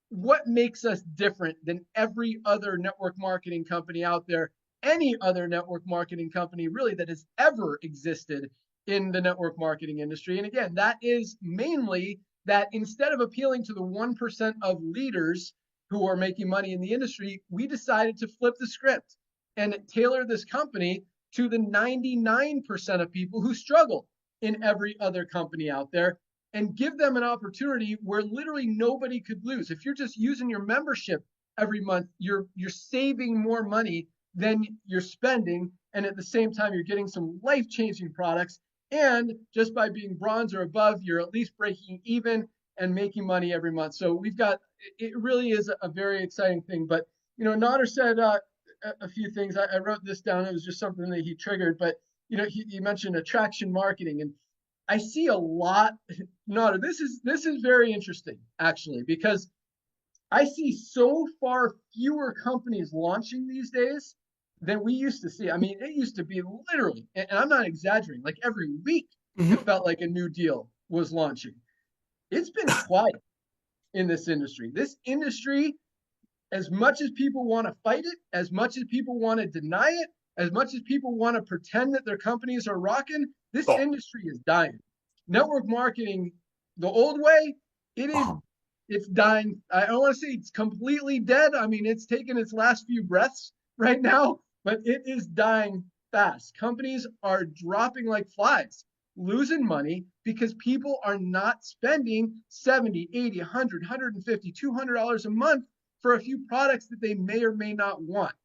what makes us different than every other network marketing company out there, any other network marketing company really that has ever existed in the network marketing industry. And again, that is mainly that instead of appealing to the 1% of leaders who are making money in the industry, we decided to flip the script and tailor this company to the 99% of people who struggle in every other company out there, and give them an opportunity where literally nobody could lose. If you're just using your membership every month, you're saving more money than you're spending, and at the same time, you're getting some life-changing products. And just by being bronze or above, you're at least breaking even and making money every month. So we've got, it really is a very exciting thing. But, Nader said a few things. I wrote this down. It was just something that he triggered. But, he mentioned attraction marketing. And I see a lot, Nader, this is very interesting, actually, because I see so far fewer companies launching these days than we used to see. I mean, it used to be literally, and I'm not exaggerating, like every week it felt like a new deal was launching. It's been quiet in this industry. This industry, as much as people want to fight it, as much as people want to deny it, as much as people want to pretend that their companies are rocking, this industry is dying. Network marketing, the old way, it's dying. I don't want to say it's completely dead. I mean, it's taken its last few breaths right now, but it is dying fast. Companies are dropping like flies, losing money because people are not spending $70, $80, $100, $150, $200 a month for a few products that they may or may not want.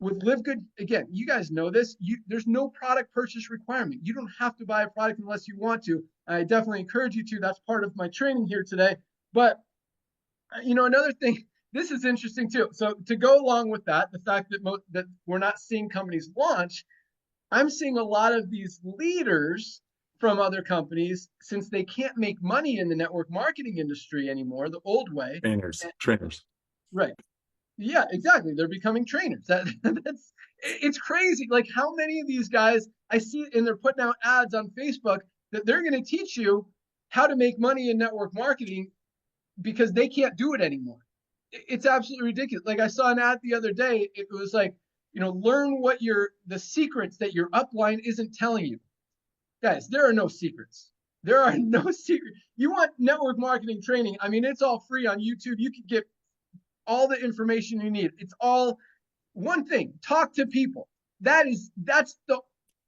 With LiveGood, again, you guys know this, there's no product purchase requirement. You don't have to buy a product unless you want to. I definitely encourage you to. That's part of my training here today. But, another thing this is interesting too. So to go along with that, the fact that we're not seeing companies launch, I'm seeing a lot of these leaders from other companies, since they can't make money in the network marketing industry anymore, the old way. Trainers. Right. Yeah, exactly. They're becoming trainers. It's crazy. Like how many of these guys I see, and they're putting out ads on Facebook that they're going to teach you how to make money in network marketing because they can't do it anymore. It's absolutely ridiculous. Like I saw an ad the other day. It was like, learn what the secrets that your upline isn't telling you. Guys, there are no secrets. There are no secrets. You want network marketing training? I mean, it's all free on YouTube. You can get all the information you need. It's all one thing. Talk to people. That's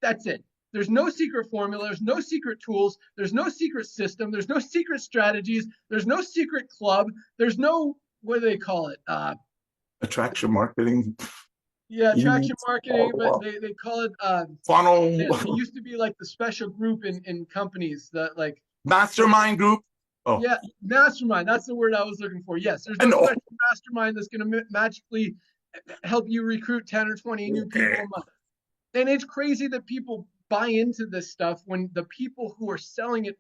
it. There's no secret formula. There's no secret tools. There's no secret system. There's no secret strategies. There's no secret club. There's no, what do they call it? Attraction marketing. Yeah, attraction marketing, but they call it funnel. It used to be like the special group in companies that like mastermind group. Oh. Yeah, mastermind. That's the word I was looking for. Yes, there's no special mastermind that's going to magically help you recruit 10 or 20 new people a month. And it's crazy that people buy into this stuff when the people who are selling it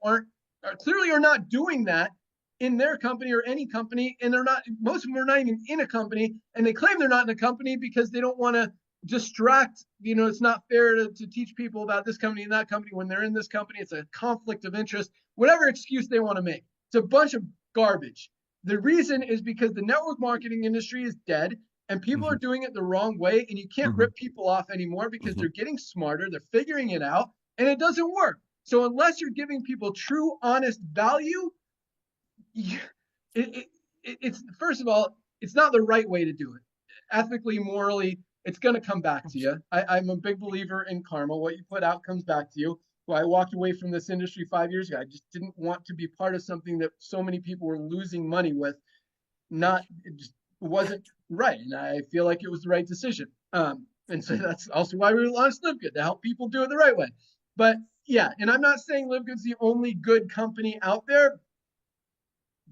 clearly are not doing that in their company or any company, and most of them are not even in a company, and they claim they're not in a company because they don't want to distract. It's not fair to teach people about this company and that company when they're in this company. It's a conflict of interest, whatever excuse they want to make. It's a bunch of garbage. The reason is because the network marketing industry is dead and people are doing it the wrong way, and you can't rip people off anymore because they're getting smarter, they're figuring it out, and it doesn't work. So unless you're giving people true, honest value, it's first of all, it's not the right way to do it. Ethically, morally, it's going to come back to you. I'm a big believer in karma. What you put out comes back to you. Well, I walked away from this industry 5 years ago. I just didn't want to be part of something that so many people were losing money with. It just wasn't right. And I feel like it was the right decision. And so that's also why we launched LiveGood, to help people do it the right way. But yeah, and I'm not saying LiveGood's the only good company out there,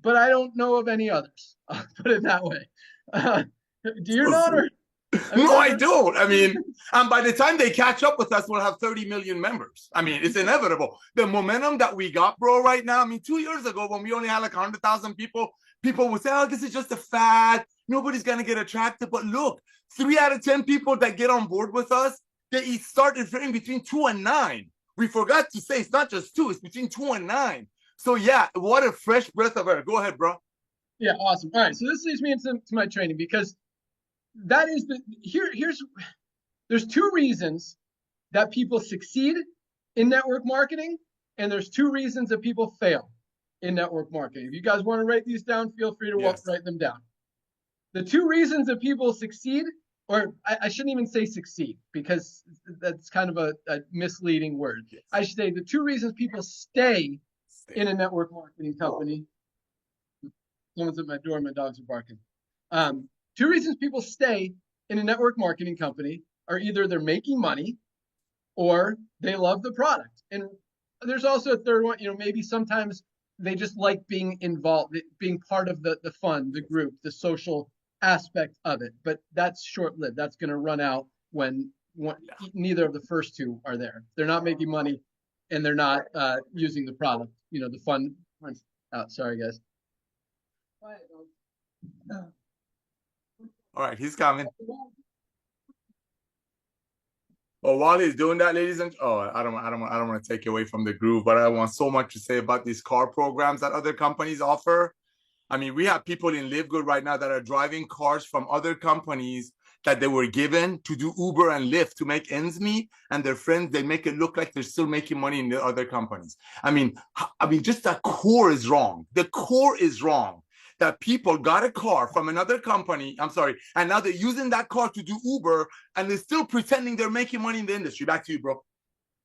but I don't know of any others. I'll put it that way. Do you not? No, I don't. I mean, and by the time they catch up with us, we'll have 30 million members. I mean, it's inevitable. The momentum that we got, bro, right now. I mean, 2 years ago, when we only had like 100,000 people would say, oh, this is just a fad. Nobody's going to get attracted. But look, 3 out of 10 people that get on board with us, they start referring between 2 and 9. We forgot to say it's not just 2, it's between 2 and 9. So yeah, what a fresh breath of air. Go ahead, bro. Yeah, awesome. All right, so this leads me into my training, because that is there's 2 reasons that people succeed in network marketing, and there's 2 reasons that people fail in network marketing. If you guys want to write these down, feel free to write them down. The 2 reasons that people succeed, or I shouldn't even say succeed, because that's kind of a misleading word. I should say the 2 reasons people stay in a network marketing company. Someone's at my door, my dogs are barking. 2 reasons people stay in a network marketing company are either they're making money or they love the product. And there's also a third one, maybe sometimes they just like being involved, being part of the fun, the group, the social aspect of it. But that's short-lived. That's going to run out when neither of the first 2 are there. They're not making money and they're not using the product. The fun runs out. Sorry, guys. All right, he's coming. Well, while he's doing that, ladies and I don't want to take away from the groove, but I want so much to say about these car programs that other companies offer. I mean, we have people in LiveGood right now that are driving cars from other companies that they were given to do Uber and Lyft to make ends meet, and their friends, they make it look like they're still making money in the other companies. I mean, just that core is wrong. The core is wrong. That people got a car from another company, and now they're using that car to do Uber, and they're still pretending they're making money in the industry. Back to you, bro.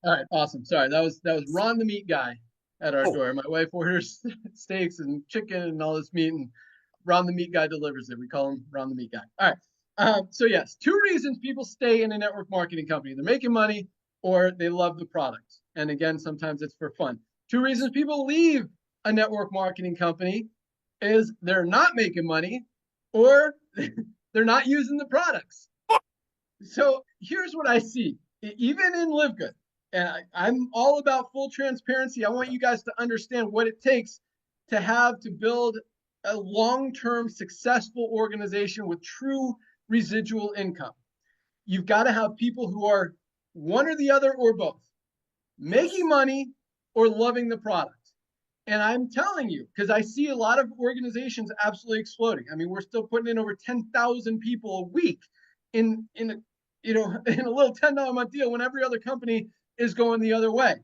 All right, awesome. Sorry, that was Ron the meat guy at our door. My wife orders steaks and chicken and all this meat, and Ron the meat guy delivers it. We call him Ron the meat guy. All right. So yes, 2 reasons people stay in a network marketing company. They're making money or they love the product. And again, sometimes it's for fun. 2 reasons people leave a network marketing company is they're not making money or they're not using the products. So here's what I see, even in Live Good, and I'm all about full transparency. I want you guys to understand what it takes to build a long-term successful organization with true residual income. You've got to have people who are one or the other or both, making money or loving the product. And I'm telling you, because I see a lot of organizations absolutely exploding. I mean, we're still putting in over 10,000 people a week in a in a little $10 a month deal when every other company is going the other way.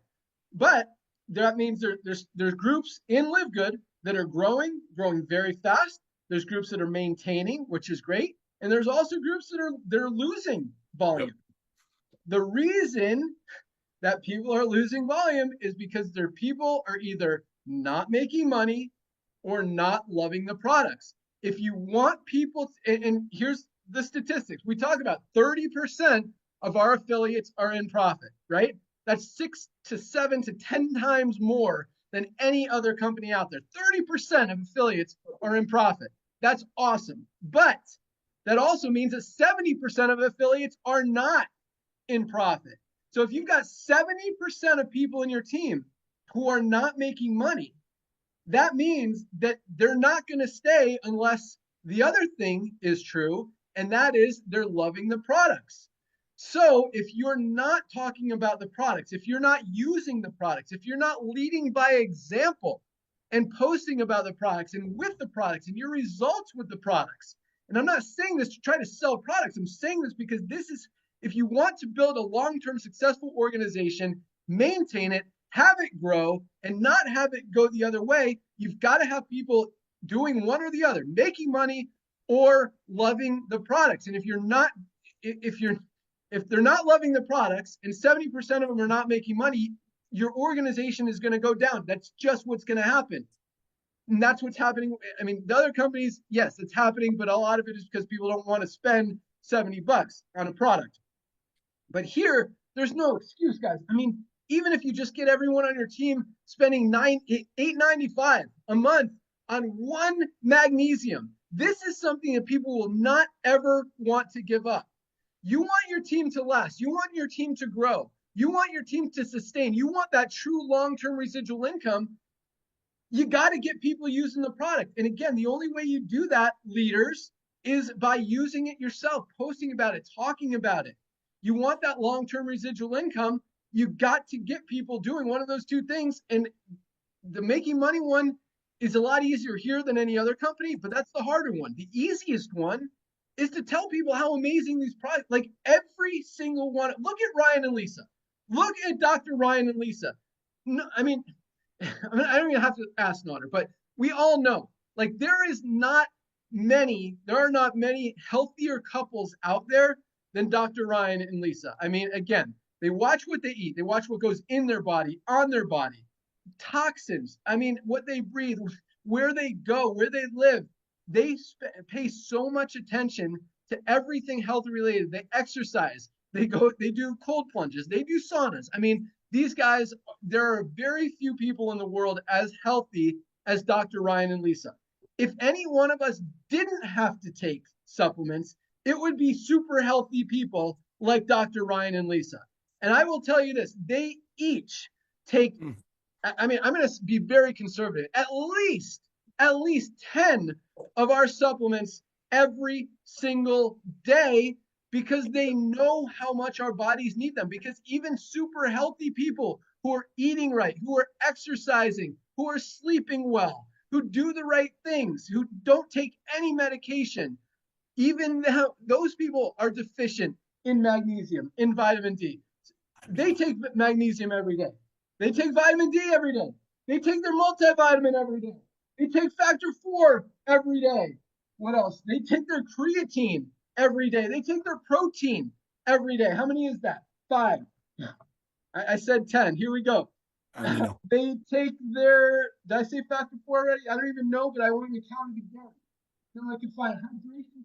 But that means there's groups in Live Good that are growing very fast. There's groups that are maintaining, which is great, and there's also groups that are losing volume. Yep. The reason that people are losing volume is because their people are either not making money or not loving the products. If you want people, and here's the statistics. We talk about 30% of our affiliates are in profit, right? That's 6 to 7 to 10 times more than any other company out there. 30% of affiliates are in profit. That's awesome. But that also means that 70% of affiliates are not in profit. So if you've got 70% of people in your team who are not making money, that means that they're not going to stay unless the other thing is true, and that is they're loving the products. So if you're not talking about the products, if you're not using the products, if you're not leading by example and posting about the products and with the products and your results with the products, and I'm not saying this to try to sell products, I'm saying this because this is, if you want to build a long-term successful organization, maintain it, have it grow, and not have it go the other way, you've got to have people doing one or the other, making money or loving the products. And if they're not loving the products and 70% of them are not making money, your organization is going to go down. That's just what's going to happen. And that's what's happening. I mean, the other companies, yes, it's happening, but a lot of it is because people don't want to spend $70 on a product. But here, there's no excuse, guys. I mean, even if you just get everyone on your team spending $8.95 a month on one magnesium, this is something that people will not ever want to give up. You want your team to last. You want your team to grow. You want your team to sustain. You want that true long-term residual income. You got to get people using the product. And again, the only way you do that, leaders, is by using it yourself, posting about it, talking about it. You want that long-term residual income, you got to get people doing one of those two things. And the making money one is a lot easier here than any other company, but that's the harder one. The easiest one is to tell people how amazing these products, like every single one. Look at Ryan and Lisa. Look at Dr. Ryan and Lisa. No, I mean, I don't even have to ask Notter, but we all know, like there are not many healthier couples out there than Dr. Ryan and Lisa. I mean, again, they watch what they eat. They watch what goes in their body, on their body, toxins. I mean, what they breathe, where they go, where they live. They pay so much attention to everything health related. They exercise. They do cold plunges. They do saunas. I mean, these guys, there are very few people in the world as healthy as Dr. Ryan and Lisa. If any one of us didn't have to take supplements, it would be super healthy people like Dr. Ryan and Lisa. And I will tell you this, they each take, I mean, I'm going to be very conservative, at least 10 of our supplements every single day, because they know how much our bodies need them. Because even super healthy people who are eating right, who are exercising, who are sleeping well, who do the right things, who don't take any medication, even those people are deficient in magnesium, in vitamin D. They take magnesium every day. They take vitamin D every day. They take their multivitamin every day. They take factor 4 every day. What else? They take their creatine every day. They take their protein every day. How many is that? 5. I said 10. Here we go. They take their, did I say factor 4 already? I don't even know, but I won't even count it again. Then I can find hydration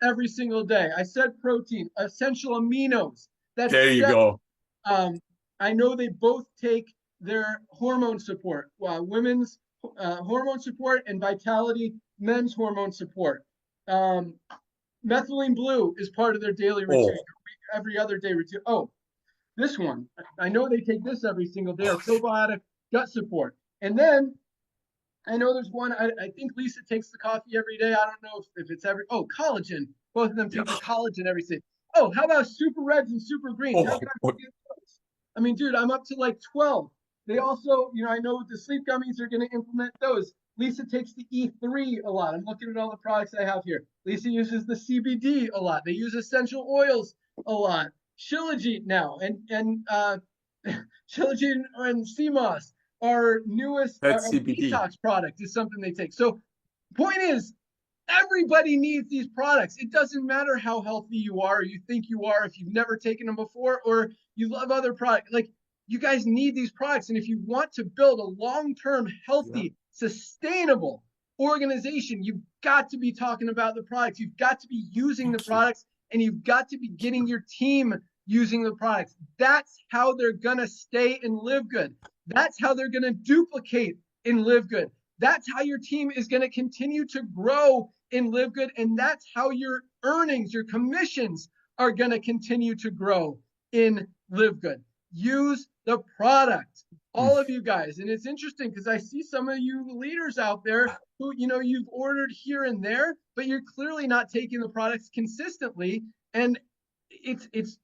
every single day. I said protein, essential aminos. There you go. I know they both take their hormone support, women's hormone support, and Vitality men's hormone support. Methylene blue is part of their daily routine, Oh, every other day routine. Oh, this one, I know they take this every single day, or probiotic gut support. And then I know there's one, I think Lisa takes the coffee every day. I don't know if it's oh, collagen. Both of them yeah. take the collagen every day. Oh, how about super reds and super greens? How can I Oh, forget those? I mean, dude, I'm up to like 12. They also, I know with the sleep gummies, they're going to implement those. Lisa takes the E3 a lot. I'm looking at all the products I have here. Lisa uses the CBD a lot. They use essential oils a lot. Shilajit now, and Shilajit and CMOS, our newest that's CBD. detox product, is something they take. So, point is, everybody needs these products. It doesn't matter how healthy you are, or you think you are, if you've never taken them before, or you love other products. Like, you guys need these products. And if you want to build a long-term, Yeah. healthy, sustainable organization, you've got to be talking about the products. You've got to be using the Thank you. products, and you've got to be getting your team using the products. That's how they're going to stay and live good. That's how they're going to duplicate and live good. That's how your team is going to continue to grow in Live Good. And that's how your earnings, your commissions are going to continue to grow in Live Good. Use the product, all of you guys. And it's interesting because I see some of you leaders out there who, you've ordered here and there, but you're clearly not taking the products consistently. And it's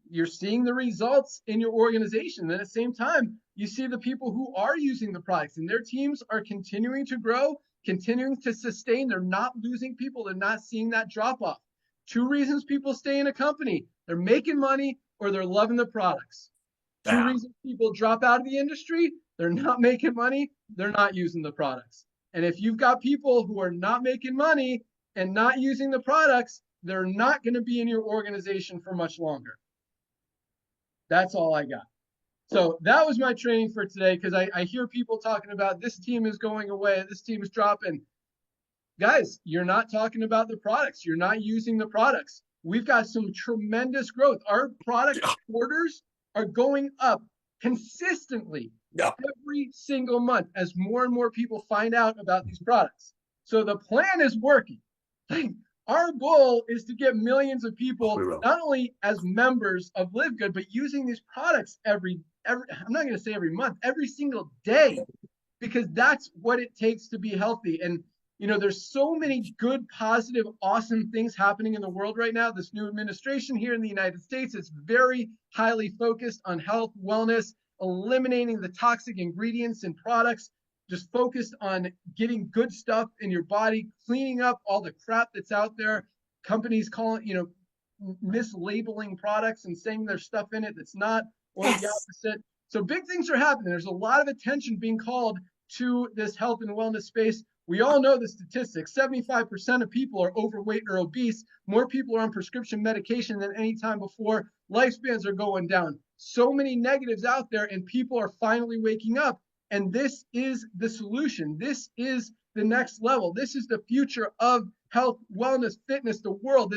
you're seeing the results in your organization. And at the same time, you see the people who are using the products and their teams are continuing to grow, continuing to sustain. They're not losing people. They're not seeing that drop off. Two reasons people stay in a company: they're making money or they're loving the products. Two Yeah. reasons people drop out of the industry: they're not making money, they're not using the products. And if you've got people who are not making money and not using the products, they're not going to be in your organization for much longer. That's all I got. So that was my training for today, because I hear people talking about this team is going away, this team is dropping. Guys, you're not talking about the products. You're not using the products. We've got some tremendous growth. Our product Yeah. orders are going up consistently Yeah. every single month as more and more people find out about these products. So the plan is working. Our goal is to get millions of people, We will. not only as members of Live Good, but using these products every I'm not going to say every month, every single day, because that's what it takes to be healthy. And there's so many good, positive, awesome things happening in the world right now. This new administration here in the United States is very highly focused on health, wellness, eliminating the toxic ingredients in products, just focused on getting good stuff in your body, cleaning up all the crap that's out there. Companies calling, mislabeling products and saying there's stuff in it that's not, or the Yes. opposite. So big things are happening. There's a lot of attention being called to this health and wellness space. We all know the statistics. 75% of people are overweight or obese. More people are on prescription medication than any time before. Lifespans are going down. So many negatives out there, and people are finally waking up. And this is the solution. This is the next level. This is the future of health, wellness, fitness, the world.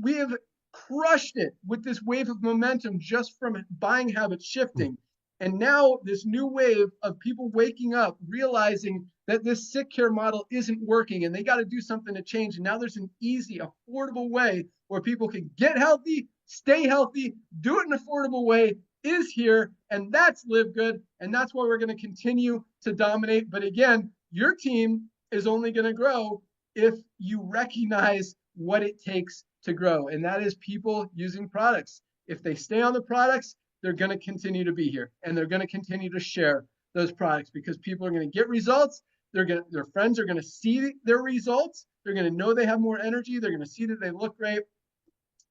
We have crushed it with this wave of momentum just from buying habits shifting. And now this new wave of people waking up, realizing that this sick care model isn't working and they got to do something to change. And now there's an easy, affordable way where people can get healthy, stay healthy, do it in an affordable way, is here. And that's Live Good. And that's why we're going to continue to dominate. But again, your team is only going to grow if you recognize what it takes to grow. And that is people using products. If they stay on the products, they're going to continue to be here, and they're going to continue to share those products, because people are going to get results. Their friends are going to see their results. They're going to know they have more energy. They're going to see that they look great,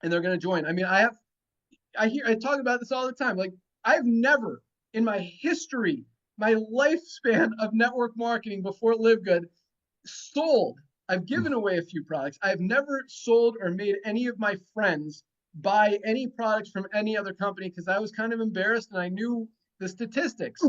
and they're going to join. I mean, I talk about this all the time. Like, I've never in my history, my lifespan of network marketing before Live Good, sold. I've given away a few products. I've never sold or made any of my friends buy any products from any other company, because I was kind of embarrassed and I knew the statistics.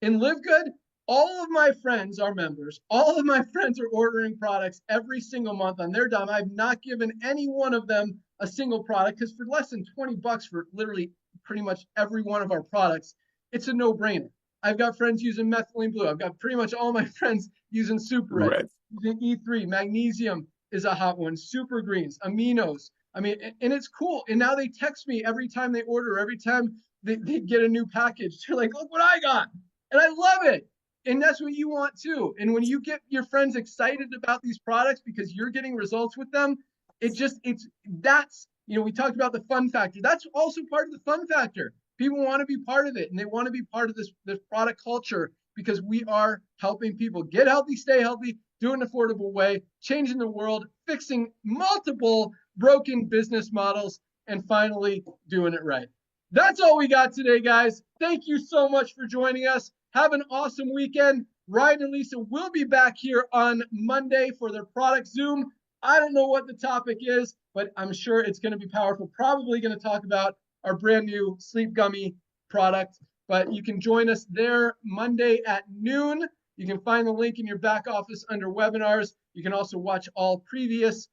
In Live Good, all of my friends are members. All of my friends are ordering products every single month on their dime. I've not given any one of them a single product, because for less than $20 for literally pretty much every one of our products, it's a no-brainer. I've got friends using methylene blue. I've got pretty much all my friends using super red. using E3. Magnesium is a hot one. Super greens, aminos. I mean, and it's cool. And now they text me every time they order, every time they get a new package. They're like, look what I got. And I love it. And that's what you want too. And when you get your friends excited about these products because you're getting results with them, that's, we talked about the fun factor. That's also part of the fun factor. People want to be part of it, and they want to be part of this product culture because we are helping people get healthy, stay healthy, do it in an affordable way, changing the world, fixing multiple broken business models, and finally doing it right. That's all we got today, guys. Thank you so much for joining us. Have an awesome weekend. Ryan and Lisa will be back here on Monday for their product Zoom. I don't know what the topic is, but I'm sure it's going to be powerful. Probably going to talk about our brand new sleep gummy product, but you can join us there Monday at noon. You can find the link in your back office under webinars. You can also watch all previous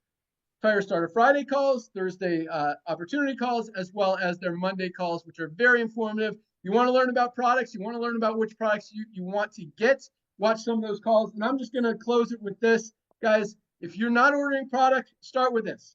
Firestarter Friday calls, Thursday opportunity calls, as well as their Monday calls, which are very informative. You want to learn about products, you want to learn about which products you want to get, watch some of those calls. And I'm just going to close it with this. Guys, if you're not ordering product, start with this.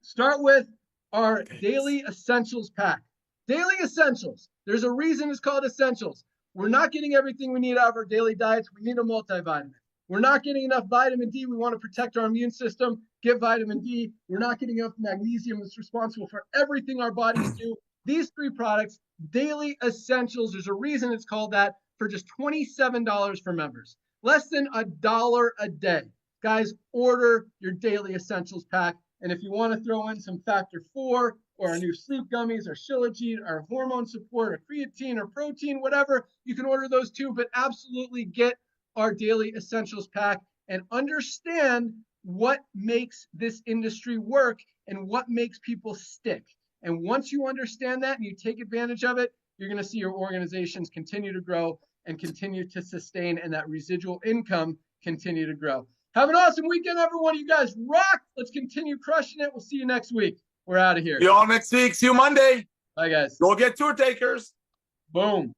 Start with our Daily Essentials pack. Daily Essentials. There's a reason it's called Essentials. We're not getting everything we need out of our daily diets. We need a multivitamin. We're not getting enough vitamin D. We want to protect our immune system. Get vitamin D. We're not getting enough magnesium that's responsible for everything our bodies do. These 3 products, Daily Essentials, there's a reason it's called that, for just $27 for members. Less than $1 a day. Guys, order your Daily Essentials pack. And if you want to throw in some Factor 4 or our new sleep gummies or Shilajit or hormone support or creatine or protein, whatever, you can order those too. But absolutely get our Daily Essentials pack and understand what makes this industry work and what makes people stick. And once you understand that and you take advantage of it, you're going to see your organizations continue to grow and continue to sustain, and that residual income continue to grow. Have an awesome weekend, everyone. You guys rock. Let's continue crushing it. We'll see you next week. We're out of here. See you all next week. See you Monday. Bye, guys. Go get tour takers. Boom.